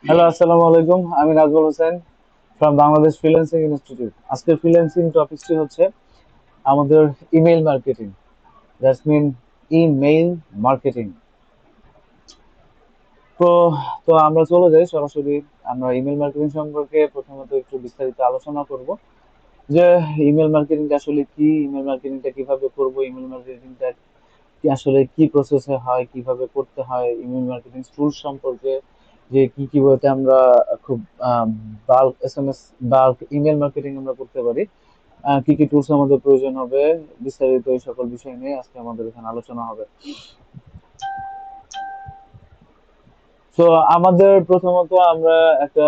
Hello, আসসালামু আলাইকুম। আমি Nazmul Hossain from Bangladesh freelancing Institute. আজকের ফ্রিল্যান্সিং টপিকটি হচ্ছে আমাদের email marketing. That's mean email marketing. তো তো আমরা চলে যাই সরাসরি। আমরা ইমেইল মার্কেটিং সম্পর্কে প্রথমত একটু বিস্তারিত আলোচনা করব যে ইমেইল মার্কেটিংটা আসলে কি, ইমেইল মার্কেটিংটা কিভাবে করব, ইমেইল মার্কেটিংটা কি আসলে কি প্রসেসে হয়, কিভাবে করতে হয়, ইমেল মার্কেটিং টুলস সম্পর্কে, যে কি কি বলতে আমরা খুব bulk SMS bulk email marketing আমরা করতে পারি, কি কি টুলস আমাদের প্রয়োজন হবে, বিস্তারিত এই সকল বিষয় নিয়ে আজকে আমাদের এখানে আলোচনা হবে। তো আমাদের প্রথমত আমরা একটা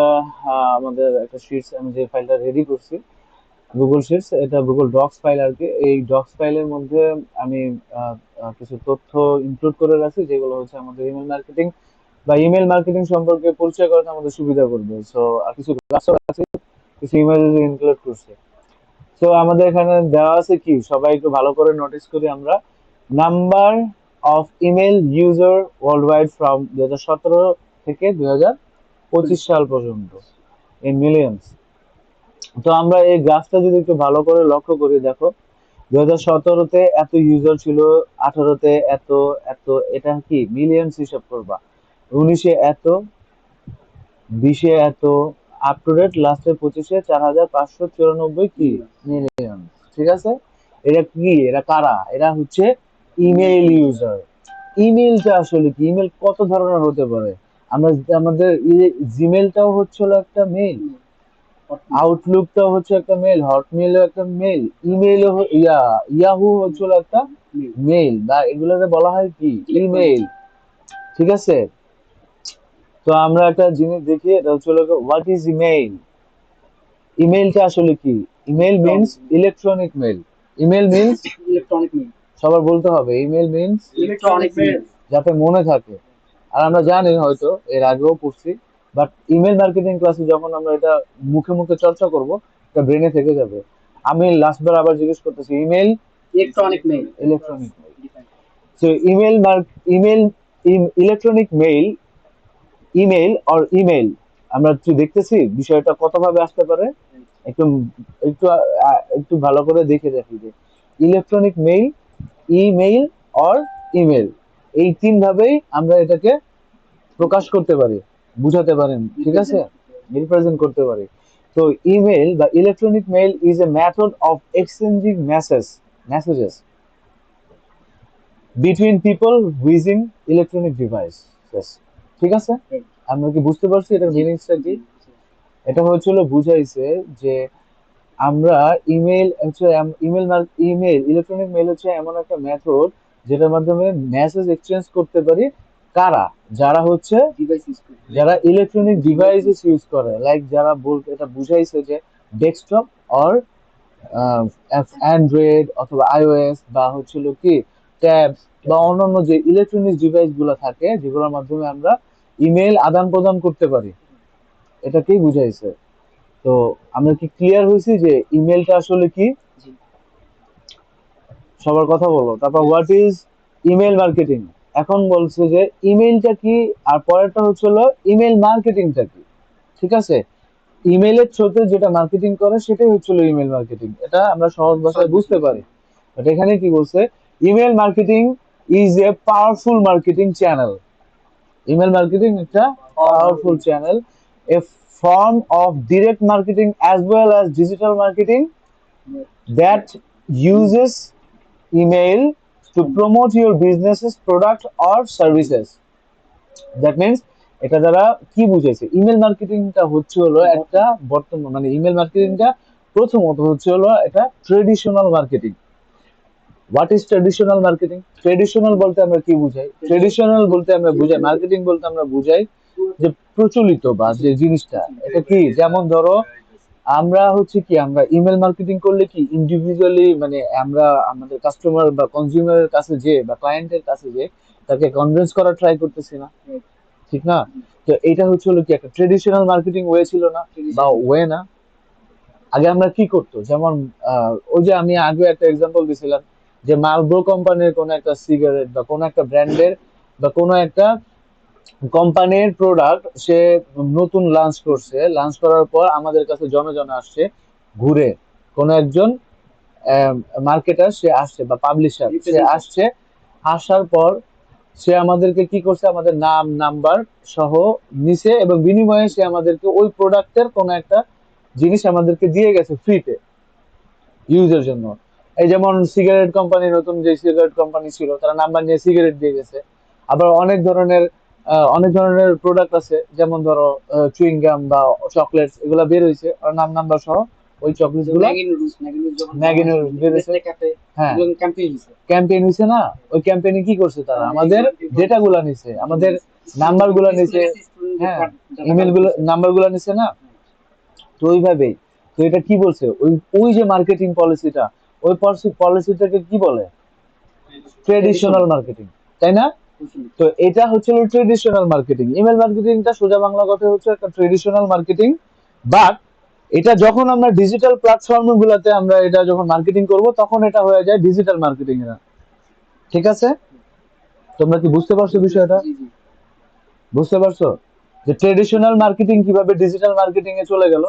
আমাদের একটা শিটস, আমি যে ফাইলটা রেডি করছি গুগল শিটস, এটা গুগল ডক্স ফাইল আর কি। এই ডক্স ফাইলের মধ্যে আমি কিছু তথ্য ইনক্লুড করে রাখছি, যেগুলো হচ্ছে আমাদের ইমেল মার্কেটিং বা ইমেল মার্কেটিং সম্পর্কে পরিচয় করাতে আমাদের সুবিধা করবে। সো আর কিছু গ্রাফও আছে, কিছু ইমেল ইনক্লুড করছে। সো আমাদের এখানে দেওয়া আছে কি, সবাই একটু ভালো করে নোটিস করি আমরা। Number of email user world wide from 2017 থেকে 2025 সাল পর্যন্ত ইন মিলিয়নস। তো আমরা এই গ্রাফটা যদি একটু ভালো করে লক্ষ্য করি, দেখো 2017-তে এত ইউজার ছিল, 18-তে এত এত, এটা কি মিলিয়নস হিসাব করবা, 19-এ এত, 20-এ এত, আপ টু ডেট লাস্টে 25-এ 4,594 কি মিলিয়ন। ঠিক আছে, এটা কি, এরা কারা, এরা হচ্ছে ইমেইল ইউজার। ইমেইলটা আসলে কি, ইমেল কত ধরনের হতে পারে। আমরা আমাদের জিমেলটাও হচ্ছিল একটা মেইল, আউটলুকটাও হচ্ছে একটা মেল, হটমেইলও একটা মেল, ইমেইলও ইয়াহু হচ্ছিল একটা মেইল, বা এগুলোকে বলা হয় কি ইমেইল। ঠিক আছে, তো আমরা একটা জিনিস দেখি, এটা হচ্ছে হোয়াট ইজ ইমেইল। ইমেইলটা আসলে কি, email means electronic mail. Email means electronic mail. সবার বলতে হবে, ইমেইল মিন্স ইলেকট্রনিক মেইল। যাতে মনে থাকে। আর আমরা জানি হয়তো এর আগেও পড়ছি, বাট ইমেল মার্কেটিং ক্লাসে যখন আমরা এটা মুখে মুখে চর্চা করব, এটা ব্রেনে থেকে যাবে। আমি লাস্টবার আবার জিজ্ঞেস করতেছি, email electronic mail. Electronic mail. So email email electronic mail, email or email, আমরা একটু দেখতেছি বিষয়টা কতভাবে আসতে পারে। একটু একটু একটু ভালো করে দেখে দেখি যে electronic mail, email or email, এই তিন ভাবেই আমরা এটাকে প্রকাশ করতে পারি, বুঝাতে পারেন। ঠিক আছে, রিপ্রেজেন্ট করতে পারি। তো ইমেল বা electronic mail is a method of exchanging messages between people using electronic device. ঠিক আছে, আমরা কি বুঝতে পারছি এটার মিনিংসটা কি? এটা হচ্ছিল বুঝাইছে যে আমরা ইমেল হচ্ছে ইমেল ইলেকট্রনিক মেল হচ্ছে এমন একটা মেথড যেটার মাধ্যমে মেসেজ এক্সচেঞ্জ করতে পারি। কারা, যারা হচ্ছে ডিভাইস ইউজ করে। যারা ইলেকট্রনিক ডিভাইসেস ইউজ করে, লাইক যারা এটা বুঝাইছে যে ডেস্কটপ অর অ্যান্ড্রয়েড অথবা আইওএস, বা হচ্ছিল কি ট্যাব, বা অন্যান্য যে ইলেকট্রনিক ডিভাইস গুলো থাকে যেগুলোর মাধ্যমে আমরা ইমেল আদান প্রদান করতে পারি, এটাকেই বুঝাইছে। তো আমরা কি ক্লিয়ার হয়েছি যে ইমেলটা আসলে কি? জি। সবার কথা বলো, তারপর হোয়াট ইজ ইমেল মার্কেটিং। এখন বলছে যে ইমেলটা কি, আর পরেরটা হচ্ছিল ইমেল মার্কেটিংটা কি। ঠিক আছে, ইমেলের থ্রুতে যেটা মার্কেটিং করে সেটাই হচ্ছিল ইমেল মার্কেটিং, এটা আমরা সহজ ভাষায় বুঝতে পারি। বাট এখানে কি বলছে, email marketing is a powerful marketing channel. Email marketing একটা powerful channel, a form of direct marketing as well as digital marketing that uses email to promote your business's product or services. That means এটা দ্বারা কি বুঝাইছে, email মার্কেটিংটা হচ্ছে হলো একটা বর্তমান, মানে ইমেল মার্কেটিংটা প্রথমত হচ্ছে হলো এটা traditional marketing. What is traditional marketing? Traditional বলতে আমরা কি বুঝাই, ট্রেডিশনাল বলতে আমরা বুঝাই, মার্কেটিং বলতে আমরা বুঝাই যে প্রচলিত বা যে জিনিসটা, এটা কি, যেমন ধরো আমরা হচ্ছে কি, আমরা ইমেল মার্কেটিং করলে কি ইন্ডিভিজুয়ালি, মানে আমরা আমাদের কাস্টমার বা কনজিউমারের কাছে যে বা ক্লায়েন্টের কাছে যে তাকে কনভিন্স করার ট্রাই করতেছি না, ঠিক না? তো এটা হচ্ছে হলো কি একটা ট্রেডিশনাল মার্কেটিং ওয়ে ছিল না, বা ওয়ে না। আগে আমরা কি করতো, যেমন ওই যে আমি আগে একটা এক্সাম্পল দিছিলাম যে মালব্রো কোম্পানির কোন একটা সিগারেট বা কোন একটা ব্র্যান্ডের বা কোন একটা কোম্পানির প্রোডাক্ট সে নতুন লঞ্চ করছে, লঞ্চ করার পর আমাদের কাছে জনে জনে আসছে ঘুরে, কোন একজন মার্কেটার সে আসছে বা পাবলিশার সে Representative. আসছে, আসার পর সে আমাদেরকে কি করছে, আমাদের নাম নাম্বার সহ নিছে এবং বিনিময়ে সে আমাদেরকে ওই প্রোডাক্টের কোন একটা জিনিস আমাদেরকে দিয়ে গেছে ফ্রিতে ইউজের জন্য। এই যেমন সিগারেট কোম্পানি, নতুন যে সিগারেট কোম্পানি ছিল তারা নাম্বার নিয়ে সিগারেট দিয়ে গেছে। আবার অনেক ধরনের প্রোডাক্ট আছে, যেমন ধরো চুইং গাম বা চকলেটস এগুলা বের হয়েছে আর নাম নাম্বার সহ ওই চকলেটস গুলা। ম্যাগি নুডলস যখন ম্যাগি নুডলস বের হয়েছে, নেসলে ক্যাফে হ্যাঁ এগুলো ক্যাম্পেইন হইছে। ক্যাম্পেইন হয়েছে না, ওই ক্যাম্পেইনে কি করছে তারা আমাদের ডেটা গুলা নিছে, আমাদের নাম্বার গুলা নিছে, হ্যাঁ ইমেল গুলো নাম্বার গুলা নিছে না। তো ওইভাবেই, তো এটা কি বলছে, ওই ওই যে মার্কেটিং পলিসিটা, ওই পলিসিটাকে কি বলে, ট্রেডিশনাল মার্কেটিং, তাই না? তো এটা হচ্ছে ট্রেডিশনাল মার্কেটিং। ইমেল মার্কেটিংটা সোজা বাংলা কথা হচ্ছে একটা ট্রেডিশনাল মার্কেটিং। বাট এটা যখন আমরা ডিজিটাল প্ল্যাটফর্ম গুলাতে আমরা এটা যখন মার্কেটিং করব তখন এটা হয়ে যায় ডিজিটাল মার্কেটিং এর। ঠিক আছে, তোমরা কি বুঝতে পারছো বিষয়টা? জি জি বুঝতে পারছো যে ট্রেডিশনাল মার্কেটিং কিভাবে ডিজিটাল মার্কেটিং এ চলে গেল,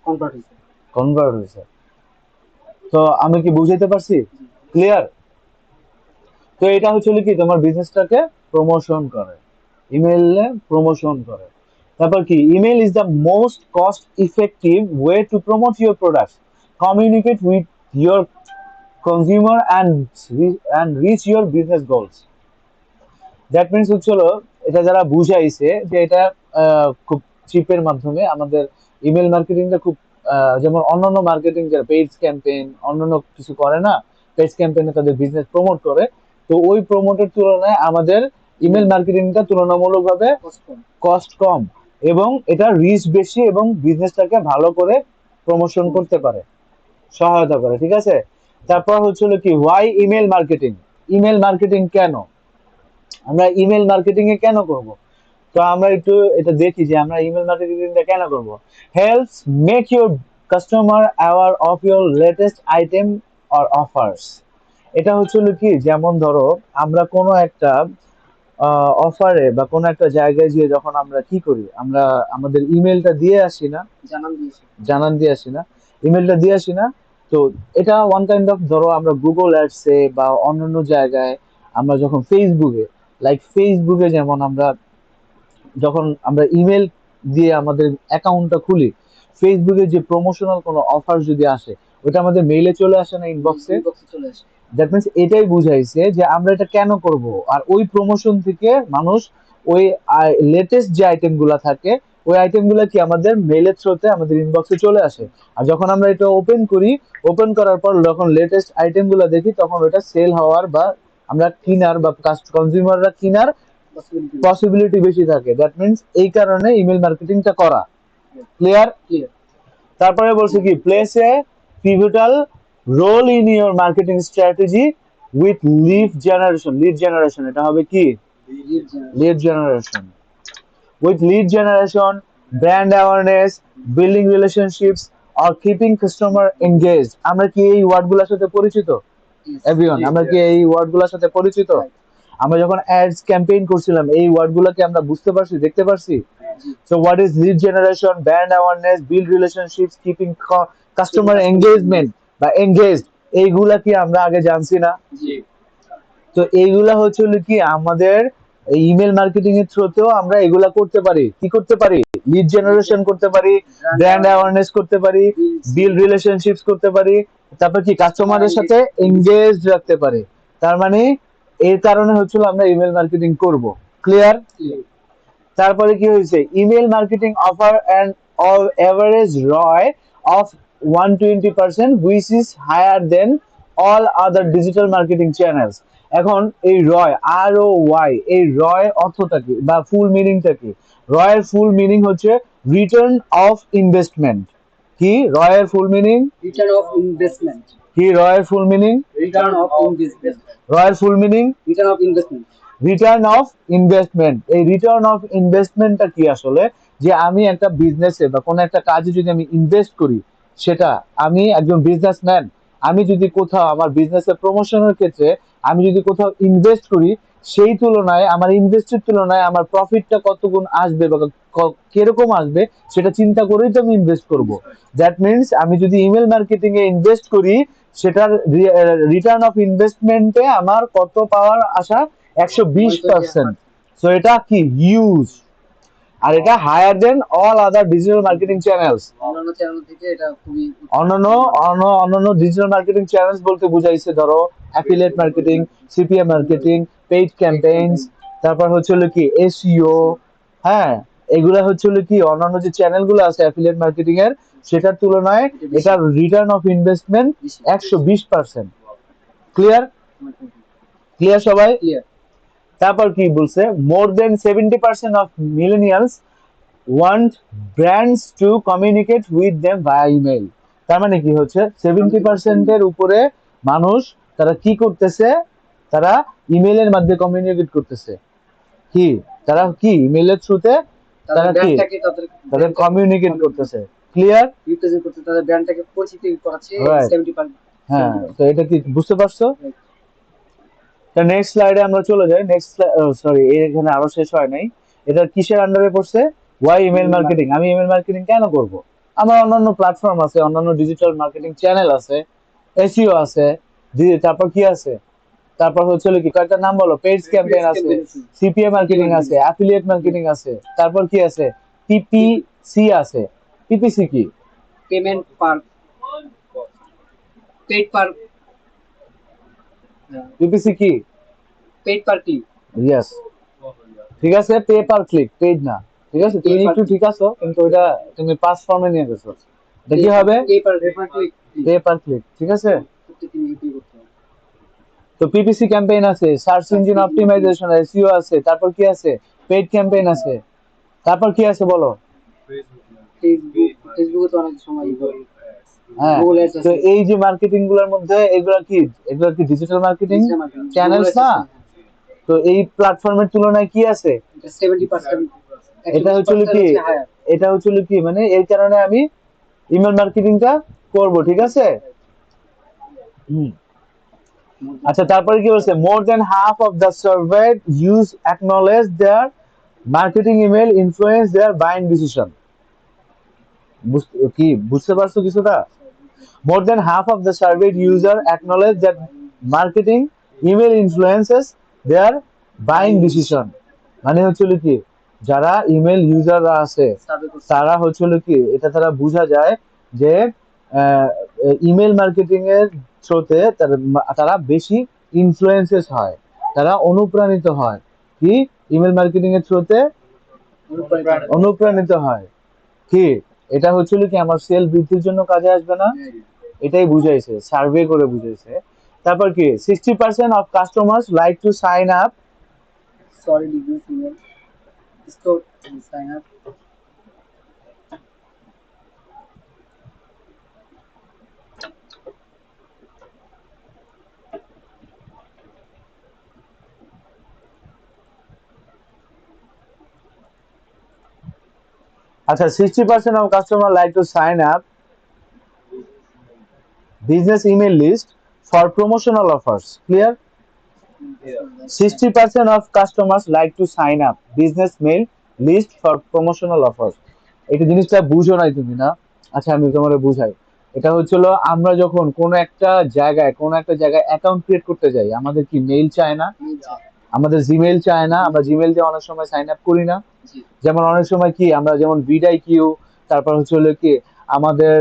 কনভার্ট হইছে। কনভার্ট হয়েছে। তো আমি কি বুঝাইতে পারছি? ক্লিয়ার? তো এটা হচ্ছে কি তোমার বিজনেসটাকে প্রমোশন করে, ইমেইলে প্রমোশন করে। তারপর কি, email is the most cost effective way to promote your products, communicate with your consumer and rich your business goals. That means হচ্ছিল, এটা যারা বুঝাইছে যে এটা খুব চিপের মাধ্যমে আমাদের ইমেল মার্কেটিংটা খুব যেমন অন্যান্য মার্কেটিং যারা পেইড ক্যাম্পেইন অন্যান্য কিছু করে না, পেইড ক্যাম্পেইনে তাদের বিজনেস প্রমোট করে, তো ওই প্রমোটের তুলনায় আমাদের ইমেল মার্কেটিংটা তুলনামূলকভাবে কস্ট কম এবং এটা রিচ বেশি এবং বিজনেসটাকে ভালো করে প্রমোশন করতে পারে, সহায়তা করে। ঠিক আছে, তারপর হচ্ছিল কি, why email marketing, email marketing কেন, আমরা ইমেল মার্কেটিং এ কেন করব? তো আমরা একটু এটা দেখি যে আমরা ইমেল মার্কেটিংটা কেন করব। Helps make your customer aware of your latest item or offers. এটা হচ্ছে কি, যেমন ধরো আমরা কোনো একটা অফারে বা কোনো একটা জায়গায় গিয়ে যখন আমরা কি করি, আমরা আমাদের ইমেলটা দিয়ে আসি না, জানান দিয়েছে। জানান দিয়ে আসি না, ইমেলটা দিয়ে আসি না। তো এটা ওয়ান কাইন্ড অফ, ধরো আমরা গুগল অ্যাডসে বা অন্যান্য জায়গায়, আমরা যখন ফেসবুকে, লাইক ফেসবুকে যেমন আমরা যখন আমরা ইমেল দিয়ে আমাদের অ্যাকাউন্টটা খুলি, ফেসবুকে যে প্রমোশনাল কোনো অফার যদি আসে ওটা আমাদের মেইলে চলে আসে না, ইনবক্সে। ইনবক্সে চলে আসে। দ্যাট মিনস এটাই বুঝাইছে যে আমরা এটা কেন করব। আর ওই প্রমোশন থেকে মানুষ ওই লেটেস্ট যে আইটেম গুলা থাকে ওই আইটেম গুলা কি আমাদের মেইলের থ্রুতে আমাদের ইনবক্সে চলে আসে। আর যখন আমরা এটা ওপেন করি, ওপেন করার পর যখন লেটেস্ট আইটেম গুলা দেখি তখন ওটা সেল হওয়ার বা আমরা কিনার বা কনজিউমাররা কিনার পসিবিলিটি বেশি থাকে। দ্যাট মিনস এই কারণে ইমেল মার্কেটিংটা করা। ক্লিয়ার? ক্লিয়ার। তারপরে বলছে কি, place a pivotal role in your marketing strategy with lead generation, এটা হবে কি, lead generation. With lead generation, brand awareness, building relationships আর কিপিং কাস্টমার এনগেজড। আমরা কি এই ওয়ার্ডগুলোর সাথে পরিচিত? এভরিওয়ান, আমরা কি এই ওয়ার্ডগুলোর সাথে পরিচিত? আমরা যখন অ্যাডস ক্যাম্পেইন করছিলাম এই ওয়ার্ডগুলোকে আমরা বুঝতে পারছি, দেখতে পারছি। So what is lead generation, brand awareness, build relationships, keeping customer engagement বা engaged, এইগুলা কি আমরা আগে জানছি না? তো এইগুলা হচ্ছে কি আমাদের ইমেল মার্কেটিং এর থ্রুতেও আমরা এগুলা করতে পারি। কি করতে পারি? লিড জেনারেশন করতে পারি, ব্র্যান্ড অ্যাওয়ারনেস করতে পারি, বিল্ড রিলেশনশিপস করতে পারি, তারপর কি কাস্টমারের সাথে এনগেজড রাখতে পারি। তার মানে এর কারণে হচ্ছিল আমরা ইমেল মার্কেটিং করব। ক্লিয়ার? তারপরে কি হয়েছে, email marketing offer and average ROI of 120%, which is higher than all other digital marketing channels. এখন এই রয়, আর ও ওয়াই, এই রয় অর্থটা কি বা ফুল মিনিংটা কি? রয়ের ফুল মিনিং হচ্ছে রিটার্ন অফ ইনভেস্টমেন্ট। কি রয়ের full meaning? Return of investment. কি রয়ের full meaning? Return of investment. রয়ের full meaning return of investment. Return of investment. এই রিটার্ন অফ ইনভেস্টমেন্টটা কি আসলে, যে আমি একটা বিজনেসে বা কোনো একটা কাজে যদি আমি ইনভেস্ট করি, সেটা আমি একজন বিজনেসম্যান, আমি যদি কোথাও আমার বিজনেসের প্রমোশনের ক্ষেত্রে আমি যদি কোথাও ইনভেস্ট করি, সেই তুলনায় আমার ইনভেস্টের তুলনায় আমার প্রফিটটা কত গুণ আসবে বা কিরকম আসবে সেটা চিন্তা করেই তো আমি ইনভেস্ট করব। দ্যাট মিনস আমি যদি ইমেল মার্কেটিং এ ইনভেস্ট করি, সেটার রিটার্ন অফ ইনভেস্টমেন্টে আমার কত পাওয়ার আশা? 120%। সো এটা কি হিউজ, আর এটা higher than all other digital marketing channels. অন্যান্য চ্যানেল থেকে এটা খুবই অন্যান্য অন্যান্য ডিজিটাল মার্কেটিং চ্যানেলস বলতে বুঝাইছে ধরো affiliate marketing, CPM marketing, paid campaigns, তারপর হচ্ছে হলো কি এসইও। হ্যাঁ, এগুলা হচ্ছে হলো কি অন্যান্য যে চ্যানেলগুলো আছে অ্যাফিলিয়েট মার্কেটিং এর, সেটার তুলনায় এটার return of investment 120%। Clear? Clear সবাই? ক্লিয়ার। তারপর কি বলছে? More then 70% of millennials want brands to communicate with them via email। তার মানে কি হচ্ছে 70% এর উপরে মানুষ তারা কি করতেছে? তারা ইমেলের মাধ্যমে কমিউনিকেট করতেছে। কি তারা কি ইমেলের থ্রুতে তারা কি তাদের কমিউনিকেট করতেছে। ক্লিয়ার? রিপ্রেজেন্ট করতে তাদের ব্র্যান্ডটাকে পরিচিতি করাচ্ছে Right. 70%। হ্যাঁ, তো এটা কি বুঝতে পারছো? তা নেক্সট স্লাইডে আমরা চলে যাই। নেক্সট সরি, এখানে আরো শেষ হয় নাই। এটা কিসের আন্ডারে পড়ছে? Why email marketing. আমি ইমেল মার্কেটিং কেন করব? আমার অন্যান্য প্ল্যাটফর্ম আছে, অন্যান্য ডিজিটাল মার্কেটিং চ্যানেল আছে, এসইও আছে, তারপর কি আছে? তারপর হচ্ছে হলো কি কয়েকটা নাম বলো। পেইড ক্যাম্পেইন আছে, সিপিএ মার্কেটিং আছে, অ্যাফিলিয়েট মার্কেটিং আছে, তারপর কি আছে? পিপিসি আছে। পিপিসি কি? Payment per paid per PPC কি? Paid per click. ইয়েস, ঠিক আছে, পে পার ক্লিক, পেইড না। ঠিক আছে, তুমি একটু ঠিক আছো, কিন্তু ওটা তুমি পাস ফর্মে নিয়ে গেছো। এটা কি হবে? Pay per click. Pay per click, ঠিক আছে। প্রত্যেকদিন ইউটিউব করতে হবে। তো পিপিসি ক্যাম্পেইন আছে, সার্চ ইঞ্জিন অপটিমাইজেশন, এসইও আছে, তারপর কি আছে? পেইড ক্যাম্পেইন আছে, তারপর কি আছে বলো? ফেসবুকে তো অনেক সময় হ্যাঁ, গুগল অ্যাডস তো আছে। এই যে মার্কেটিং গুলোর মধ্যে এগুলা কি ডিজিটাল মার্কেটিং চ্যানেলস না? তো এই প্ল্যাটফর্মের তুলনায় কি আছে? 70%। এটা হচ্ছে কি, এটা হচ্ছে কি মানে এই কারণে আমি ইমেল মার্কেটিংটা করব। ঠিক আছে। হুম। আচ্ছা, তারপরে কি বলছে? More than half of the surveyed use acknowledge their marketing email influence their buying decision. কি বুঝতে পারছো কিছুটা? More than half of the surveyed user acknowledge that marketing email influences their buying decision. মানে হচ্ছে কি, যারা ইমেল ইউজাররা আছে তারা হচ্ছে কি, এটা তারা বোঝা যায় যে ইমেল মার্কেটিং এর থ্রুতে তারা বেশি ইনফ্লুয়েন্সেস হয়, তারা অনুপ্রাণিত হয়। কি? ইমেল মার্কেটিং এর থ্রুতে অনুপ্রাণিত হয়। কি এটা হচ্ছে কি আমার সেল বৃদ্ধির জন্য কাজে আসবে না? এটাই বুঝাইছে, সার্ভে করে বুঝাইছে। তারপর কি 60% of customers like to sign up. Sorry business email store sign up. আচ্ছা, 60% of customer like to sign up business email list for promotional offers. Clear? 60% of customers like to sign up business mail list for promotional offers. এটা জিনিসটা বুঝো নাই তুমি না? আচ্ছা, আমি তোমাকে বুঝাই। এটা হচ্ছিল আমরা যখন কোনো একটা জায়গায় অ্যাকাউন্ট ক্রিয়েট করতে যাই, আমাদের কি মেইল চায় না? আমাদের জিমেইল চায় না? আমরা জিমেইল দিয়ে অনেক সময় সাইন আপ করি না? যেমন অনেক সময় কি আমরা যেমন ভিডাই কিউ, তারপর হচ্ছে হলো কি আমাদের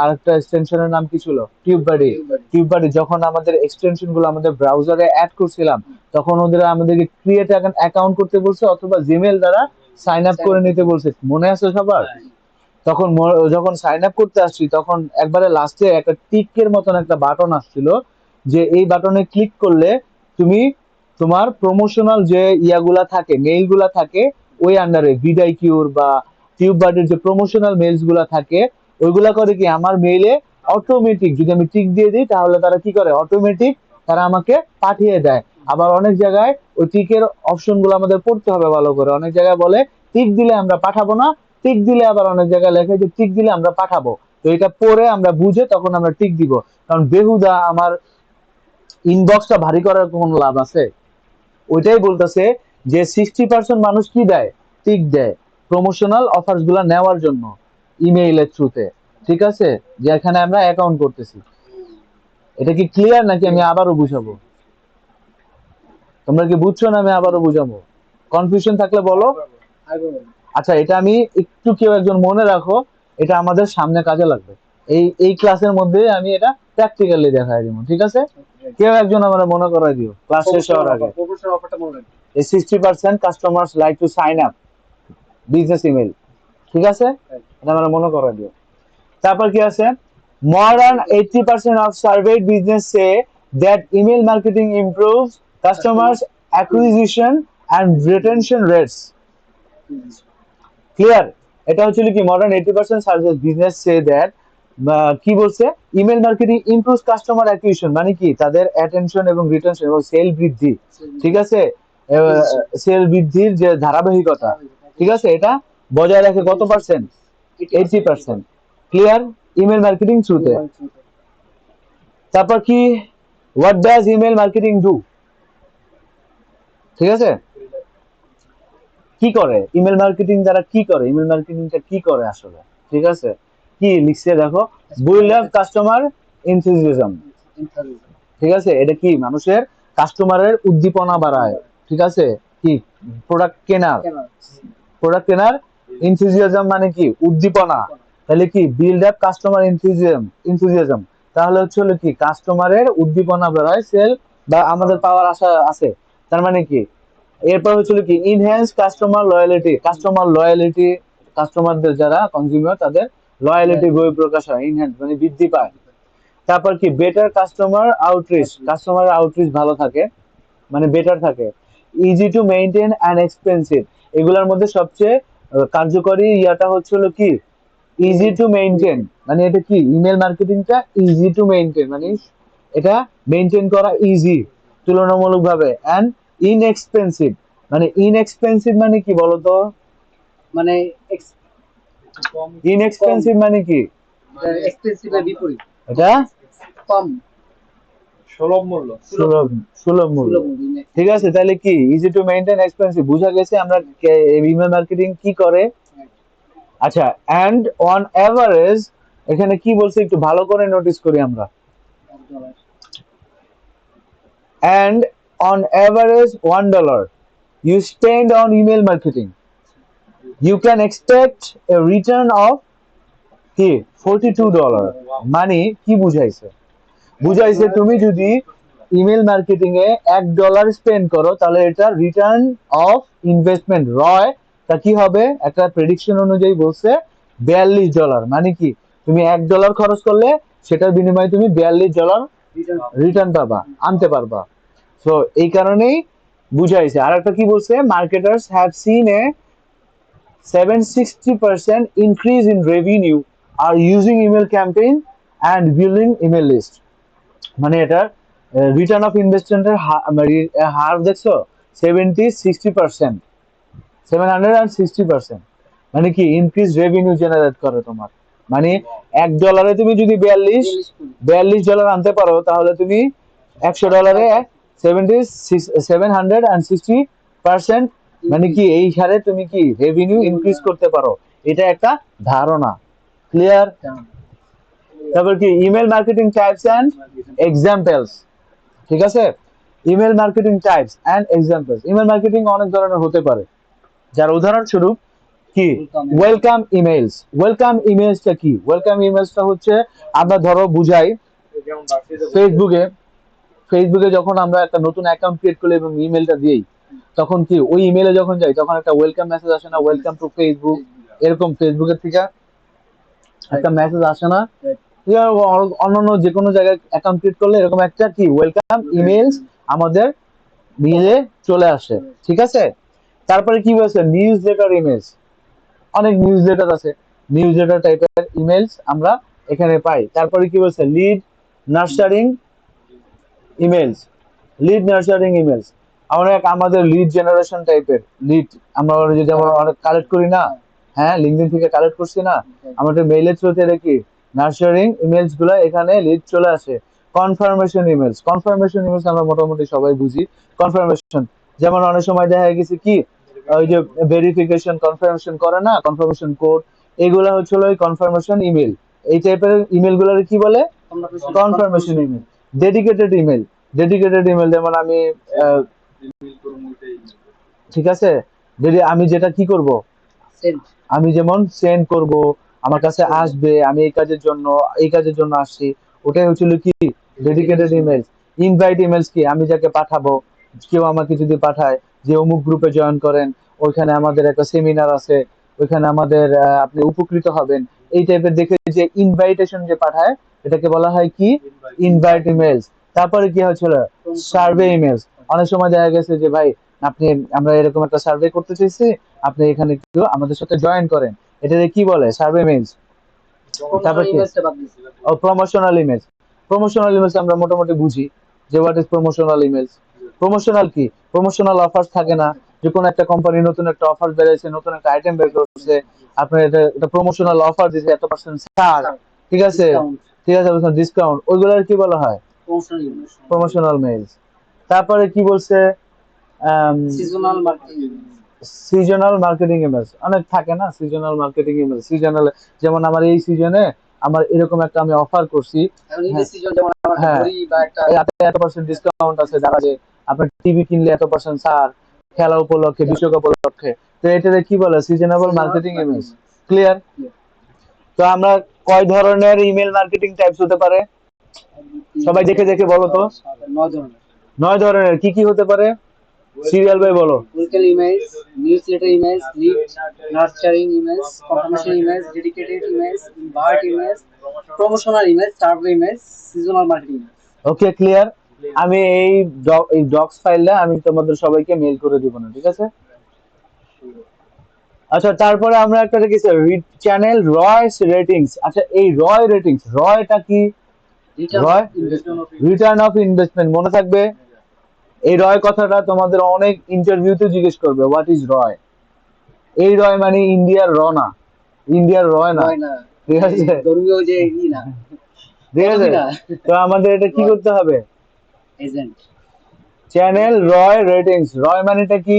আরেকটা এক্সটেনশনের নাম কি ছিল? টিউববাডি। টিউববাডি যখন আমাদের এক্সটেনশন গুলো আমাদের ব্রাউজারে অ্যাড করছিলাম, তখন ওদের আমাদেরকে ক্রিয়েট অ্যাকাউন্ট করতে বলছে অথবা জিমেইল দ্বারা সাইন আপ করে নিতে বলছে। মনে আছে সবার? তখন যখন সাইন আপ করতে আসছি, তখন একবারে লাস্টে একটা টিকের মতন একটা বাটন আসছিল, যে এই বাটনে ক্লিক করলে তুমি তোমার প্রমোশনাল যে ইয়াগুলা থাকে, মেইল গুলা থাকে, ওই আন্ডারে ভিডাই কিউর বা টিউববাডির যে প্রমোশনাল মেইলস গুলা থাকে, ওইগুলা করে কি আমার মেইলে অটোমেটিক, যদি আমি টিক দিয়ে দিই তাহলে তারা কি করে? অটোমেটিক তারা আমাকে পাঠিয়ে দেয়। আবার অনেক জায়গায় ওই টিকের অপশন গুলো আমাদের পড়তে হবে ভালো করে। অনেক জায়গায় বলে টিক দিলে আমরা পাঠাবো না, টিক দিলে আবার অনেক জায়গায় লেখে যে টিক দিলে আমরা পাঠাবো। তো এটা পড়ে আমরা বুঝে তখন আমরা টিক দিব। কারণ বেহুদা আমার ইনবক্সটা ভারী করার কোন লাভ আছে? ওইটাই বলতেছে যে 60% মানুষ কি দেয়, টিক দেয় প্রমোশনাল অফারস গুলা নেওয়ার জন্য ইমেইলের থ্রুতে। ঠিক আছে, যে এখানে আমরা অ্যাকাউন্ট করতেছি। এটা কি ক্লিয়ার নাকি আমি আবারও বুঝাবো? তোমরা কি বুঝছো না আমি আবারও বুঝাবো? কনফিউশন থাকলে বলো। আগে বলুন। আচ্ছা, এটা আমি একটু কেউ একজন মনে রাখো, এটা আমাদের সামনে কাজে লাগবে। এই ক্লাসের মধ্যে আমি এটা প্র্যাকটিক্যালি দেখাই দিব। ঠিক আছে, কেউ একজন আমার মনে করাই দিও ক্লাস শেষ হওয়ার আগে। প্রমোশনাল অফারটা মনে রাখবেন। এই 60% customers like to sign up business email. ঠিক আছে, এটা আমার মনে করাই দিও। তারপর কি আছে, more than 80% of surveyed business say that email marketing improves customers acquisition and retention rates. Clear? এটা হচ্ছে কি modern 80% service business say that, কি বলছে, email marketing improves customer acquisition, মানে কি তাদের অ্যাটেনশন এবং রিটেনশন এবং সেল বৃদ্ধি। ঠিক আছে, সেল বৃদ্ধির যে ধারাবাহিকতা, ঠিক আছে, এটা বজায় রাখে কত পার্সেন্ট? 80%। ক্লিয়ার? ইমেল মার্কেটিং থ্রুতে। তারপর কি, what does email marketing do? ঠিক আছে, কি করে ইমেল মার্কেটিং দ্বারা, কি করে ইমেল মার্কেটিংটা কি করে আসলে? ঠিক আছে, কি লিখছে দেখো, বিল্ড আপ কাস্টমার এনথুজিয়াজম। ঠিক আছে, এটা কি মানুষের কাস্টমারের উদ্দীপনা বাড়ায়। ঠিক আছে, কি প্রোডাক্ট কেনার এনথুজিয়াজম মানে কি উদ্দীপনা। তাহলে কি বিল্ড আপ কাস্টমার এনথুজিয়াজম, তাহলে হচ্ছে হলো কি কাস্টমারের উদ্দীপনা বাড়ায়, সেল বা আমাদের পাওয়ার আশা আছে। তার মানে কি, এরপর হচ্ছিল কি ইনহ্যান্স কাস্টমার লয়ালিটি, কাস্টমারদের যারা কনজিউমার তাদের লয়ালিটি বই প্রকাশ হয়, ইনহ্যান্স মানে বৃদ্ধি পায়। তারপর কি বেটার কাস্টমার আউটরিচ ভালো থাকে, মানে বেটার থাকে। Easy to maintain and expensive, এগুলোর মধ্যে সবচেয়ে কার্যকরী ইয়াটা হচ্ছিল কি ইজি টু মেইনটেইন, মানে এটা কি ইমেল মার্কেটিংটা ইজি টু মেইনটেইন, মানে এটা মেইনটেইন করা ইজি তুলনামূলকভাবে। অ্যান্ড ইনএক্সপেন্সিভ, মানে ইনএক্সপেন্সিভ মানে কি বলতো? মানে ইনএক্সপেন্সিভ মানে কি? এক্সপেন্সিভ এর বিপরীত। এটা কম সুলভ মূল্য। ঠিক আছে, তাহলে কি ইজি টু মেইনটেইন এক্সপেন্সিভ বুঝা গেছে আমরা ইমেল মার্কেটিং কি করে। আচ্ছা, অ্যান্ড অন এভারেজ, এখানে কি বলছে একটু ভালো করে নোটিস করি আমরা। And on average $1 you spend on email marketing, you can expect a return of কি $42। মানে কি বুঝাইছে? বুঝাইছে তুমি যদি ইমেল মার্কেটিং এ $1 স্পেন্ড করো তাহলে এটা রিটার্ন অফ ইনভেস্টমেন্ট রয়, তা কি হবে, একটা প্রেডিকশন অনুযায়ী বলছে $42। মানে কি তুমি $1 খরচ করলে সেটার বিনিময়ে তুমি $42 রিটার্ন পাবা, আনতে পারবা। সো এই কারণেই বুঝাইছে। আর একটা কি বলছে, marketers have seen A 760% increase in revenue are using email campaign and building email list। মানে এটা রিটার্ন অফ ইনভেস্টমেন্টের হার দেখছো 70-60%, 760%, মানে কি ইনক্রিজ রেভিনিউ জেনারেট করে তোমার। মানে $1 তুমি যদি $42 আনতে পারো তাহলে তুমি $100 760%, মানে কি এই হারে তুমি কি রেভিনিউ ইনক্রিজ করতে পারো। এটা একটা ধারণা। ক্লিয়ার? তারপর কি email marketing types and examples. ঠিক আছে, email marketing types and examples, email marketing অনেক ধরনের হতে পারে, যার উদাহরণস্বরূপ কি ওয়েলকাম ইমেলস। ওয়েলকাম ইমেলসটা কি? ওয়েলকাম ইমেলসটা হচ্ছে আমরা ধরো বুঝাই ফেসবুকে যখন আমরা একটা নতুন অ্যাকাউন্ট ক্রিয়েট করি এবং ইমেলটা দিই, তখন কি ওই ইমেলে যখন যাই তখন একটা ওয়েলকাম মেসেজ আসে না, ওয়েলকাম টু ফেসবুক, এরকম ফেসবুকের থেকে একটা মেসেজ আসে না? অন্যান্য যে কোনো জায়গায় অ্যাকাউন্ট ক্রিয়েট করলে এরকম একটা কি ওয়েলকাম ইমেলস আমাদের মেইলে চলে আসে। ঠিক আছে, তারপরে কি বলছে নিউজ লেটার ইমেলস, অনেক নিউজ লেটার আছে, নিউজ লেটার টাইপের ইমেলস আমরা এখানে পাই। তারপরে কি বলছে লিড নার্চারিং ইমেলস, আমরা আমাদের লিড জেনারেশন টাইপের লিড আমরা যদি আমরা অনেক কালেক্ট করি না, হ্যাঁ লিঙ্কডইন থেকে কালেক্ট করছি না, আমাদের মেইলের থ্রুতে দেখি নার্চারিং ইমেলস গুলো এখানে লিড চলে আসে। কনফার্মেশন ইমেলস আমরা মোটামুটি সবাই বুঝি। কনফার্মেশন যেমন অনেক সময় দেখা গেছে কি ওই যে ভেরিফিকেশন কনফার্মেশন করে না, কনফার্মেশন কোড, এগুলা হচ্ছে ওই কনফার্মেশন ইমেল। এই টাইপের ইমেল গুলার কি বলে? Confirmation email. Dedicated email, dedicated email যেমন আমি আহ, ঠিক আছে, যদি আমি যেটা কি করব, সেন্ট। আমি যেমন সেন্ড করব, আমার কাছে আসবে, আমি এই কাজের জন্য আসছি, ওটাই হচ্ছিল কি ডেডিকেটেড ইমেল। ইনভাইট ইমেলস কি, আমি যাকে পাঠাবো, কেউ আমাকে যদি পাঠায় যে অমুক গ্রুপে জয়েন করেন, ওইখানে আমাদের একটা সেমিনার আছে, ওইখানে আমাদের আপনি উপকৃত হবেন, এই টাইপের দেখে যে ইনভাইটেশন যে পাঠায়, এটাকে বলা হয় কি ইনভাইট ইমেলস। তারপরে কি হচ্ছিল সার্ভে ইমেলস। অনেক সময় দেখা গেছে যে ভাই আপনি, আমরা এরকম একটা সার্ভে করতে চাইছি, আপনি এখানে একটু আমাদের সাথে জয়েন করেন, এটাকে কি বলে সার্ভে মেইলস। তারপর প্রমোশনাল কি ইমেজটা বাদ দিছি। ও প্রমোশনাল ইমেজ। প্রমোশনাল ইমেজ আমরা মোটামুটি বুঝি যে what is promotional image. Promotional কি, প্রমোশনাল অফার্স থাকে না, যে কোনো একটা কোম্পানি নতুন একটা অফার বেরিয়েছে, নতুন একটা আইটেম বের করছে, আপনার এটা এটা প্রমোশনাল অফার দিছে, এত পার্সেন্ট ছাড়, ঠিক আছে, ডিসকাউন্ট। ঠিক আছে, ডিসকাউন্ট, ওইগুলোর কি বলা হয় প্রমোশনাল ইমেজ। Promotional mails. তারপরে কি বলছে seasonal marketing. Seasonal marketing image, অনেক থাকে না সিজনাল মার্কেটিং ইমেজ। সিজনাল যেমন আমার এই সিজনে আমার এরকম একটা আমি অফার করছি, এখন ঈদের হ্যাঁ সিজন, যেমন আমার একটা হ্যাঁ, ঘড়ি বা একটা এত এত পার্সেন্ট ডিসকাউন্ট আছে, দেখা যায় আপনার টিভি কিনলে এত পার্সেন্ট ছাড়, খেলা উপলক্ষে, বিশ্বকাপ উপলক্ষে। তো এটাকে কি বলে seasonable seasonal marketing marketing. Image. Clear? তো আমরা কয় ধরনের ইমেল মার্কেটিং টাইপস হতে পারে সবাই দেখে দেখে বলো তো? 9 ধরনের। 9 ধরনের। কি কি হতে পারে সিরিয়াল ভাই বলো? উইকেল email, newsletter email, lead nurturing email, confirmation email, dedicated email, invert email, promotional email, survey email, seasonal marketing email. Okay, clear. আমি এই ডক্স ফাইলটা আমি তোমাদের সবাইকে মেল করে দিব না, ঠিক আছে? আচ্ছা, তারপরে আমরা একটা রেখেছি চ্যানেল রয়স রেটিংস। আচ্ছা, এই রয় রেটিংস, রয়টা কি? Return of Roy investment. Return of investment, মনে থাকবে। এই রয় কথাটা তোমাদের অনেক ইন্টারভিউতে জিজ্ঞেস করবে, হোয়াট ইজ রয়। এই রয় মানে ইন্ডিয়ার র না, ইন্ডিয়ার রয় না, হয় না, ঠিক আছে, ধর্মীয় যে ই না, ঠিক আছে। পদবি না। তো আমাদের এটা কি করতে হবে? এজেন্ট। চ্যানেল রয় রেটিংস, রয় মানেটা কি?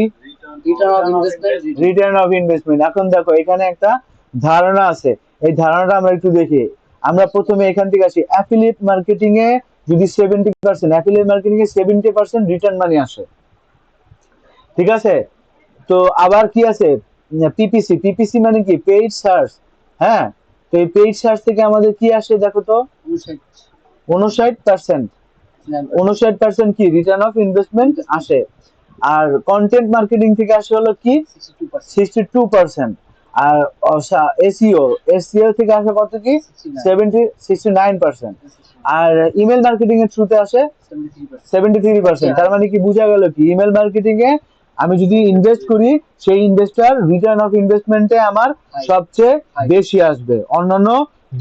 Return of investment. Return of investment. এখন দেখো এখানে একটা ধারণা আছে, এই ধারণাটা আমরা একটু দেখি। আমরা প্রথমে এখান থেকে আসি, অ্যাফিলিয়েট মার্কেটিং এ যদি 70%, অ্যাফিলিয়েট মার্কেটিং এ 70% রিটার্ন মানি আসে, ঠিক আছে। তো আবার কি আছে পিপিসি, পিপিসি মানে কি পেইড সার্চ, হ্যাঁ। তো এই পেইড সার্চ থেকে আমাদের কি আসে দেখো তো, 59%, 59% কি রিটার্ন অফ ইনভেস্টমেন্ট আসে। আর কন্টেন্ট মার্কেটিং থেকে আসে হলো কি 62%। আর এসইও, এসইও থেকে আসে কত কি 69%। আর ইমেল মার্কেটিং এর থ্রুতে আসে 73%। তার মানে কি বোঝা গেল কি ইমেল মার্কেটিং এ আমি যদি ইনভেস্ট করি, সেই ইনভেস্টার রিটার্ন অফ ইনভেস্টমেন্টে আমার সবচেয়ে বেশি আসবে অন্যান্য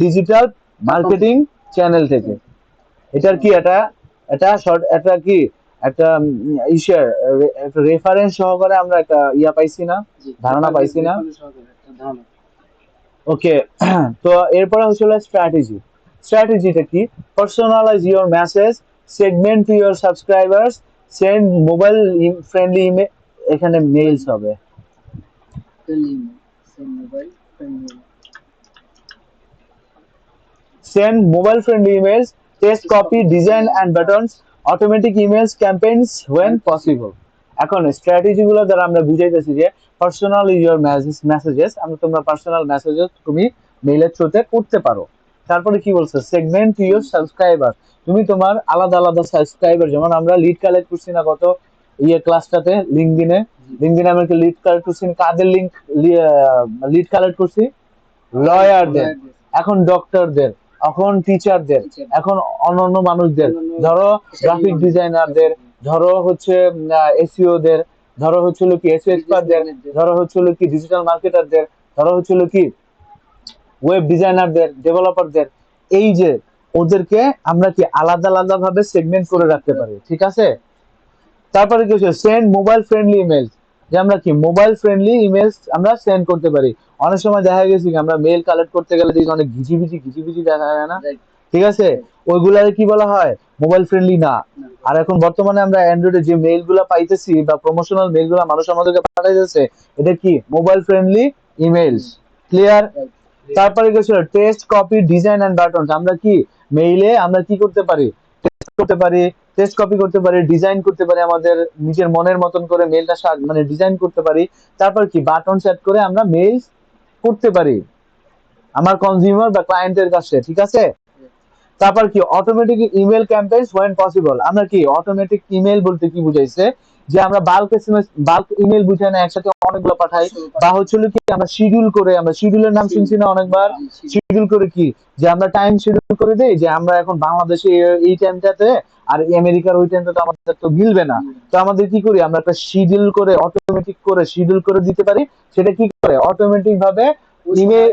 ডিজিটাল মার্কেটিং চ্যানেল থেকে। এটার কি এটা, এটা শর্ট, এটা কি একটা ইসের একটা রেফারেন্স সহকারে আমরা একটা ইয়া পাইছি না, ধারণা পাইছি না। ওকে। তো এরপরে হচ্ছে স্ট্র্যাটেজি। স্ট্র্যাটেজিটা কি? Personalize your message, segment to your subscribers, send mobile friendly email, এখানে মেইলস হবে, send mobile friendly emails, test copy, design and buttons, automatic emails campaigns when possible. এখন স্ট্র্যাটেজি গুলো দ্বারা আমরা বুঝাইতেছি যে পার্সোনাল ইউর মেসেজেস, আমরা তোমরা পার্সোনাল মেসেজেস তুমি মেইলের থ্রুতে করতে পারো। তারপরে কি বলছে সেগমেন্ট টু ইউর সাবস্ক্রাইবার, তুমি তোমার আলাদা আলাদা সাবস্ক্রাইবার, যেমন আমরা লিড কালেক্ট করছি না কত ইয়ে ক্লাসটাতে লিঙ্কডিনে, লিঙ্কডিনে আমরা লিড কালেক্ট করছি, কাদের লিঙ্ক লিড কালেক্ট করছি? লয়ারদের, এখন ডক্টরদের, এখন টিচারদের, এখন অন্যান্য মানুষদের, ধরো গ্রাফিক ডিজাইনারদের, ধরো হচ্ছে এসইও দের, ধরো হচ্ছিল কি এসইও এক্সপার্টদের, ধরো হচ্ছিল কি ডিজিটাল মার্কেটারদের, ধরো হচ্ছিল কি ওয়েব ডিজাইনারদের, ডেভেলপারদের। এই যে ওদেরকে আমরা কি আলাদা আলাদা ভাবে সেগমেন্ট করে রাখতে পারি, ঠিক আছে। তারপরে কি হচ্ছে সেন্ড মোবাইল ফ্রেন্ডলি ইমেলস, যে আমরা কি মোবাইল ফ্রেন্ডলি ইমেলস আমরা সেন্ড করতে পারি। অনেক সময় দেখা গেছে কি আমরা মেল কালেক্ট করতে গেলে দেখি অনেক ঘিচিবিচি ঘিচিবিচি দেখা যায় না, ঠিক আছে, ওইগুলারে কি বলা হয়, মোবাইল ফ্রেন্ডলি না। আর এখন বর্তমানে আমরা অ্যান্ড্রয়েডে যে মেইল গুলা পাইতেছি বা প্রমোশনাল মেইল গুলা মানুষ আমাদেরকে পাঠাইতেছে, এটা কি মোবাইল ফ্রেন্ডলি ইমেলস। ক্লিয়ার? তারপরে গেছিল test, copy, design and buttons. আমরা কি মেইলে আমরা কি করতে পারি, টেস্ট করতে পারি, টেস্ট কপি করতে পারি, ডিজাইন করতে পারি, আমাদের নিজের মনের মতন করে মেইলটা মানে ডিজাইন করতে পারি। তারপর কি বাটন সেট করে আমরা মেইল করতে পারি আমার কনজিউমার বা ক্লায়েন্টের কাছে। ঠিক আছে? তারপর কি automatic email campaigns when possible. আমরা কি অটোমেটিক ইমেল বলতে কি বুঝাইছে, যে আমরা বাল্ক এসএমএস, বাল্ক ইমেল বুঝাই না, একসাথে অনেকগুলো পাঠাই। বা হচ্ছিল কি আমরা শিডিউল করে, আমরা শিডিউলের নাম শুনছি না অনেকবার, শিডিউল করে কি, যে আমরা টাইম শিডিউল করে দেই, যে আমরা এখন বাংলাদেশে এই টাইমটাতে আর আমেরিকার ওই টাইমটাতে আমাদের তো মিলবে না। তো আমাদের কি করি, আমরা একটা শিডিউল করে, অটোমেটিক করে শিডিউল করে দিতে পারি। সেটা কি করে অটোমেটিক ভাবে ইমেল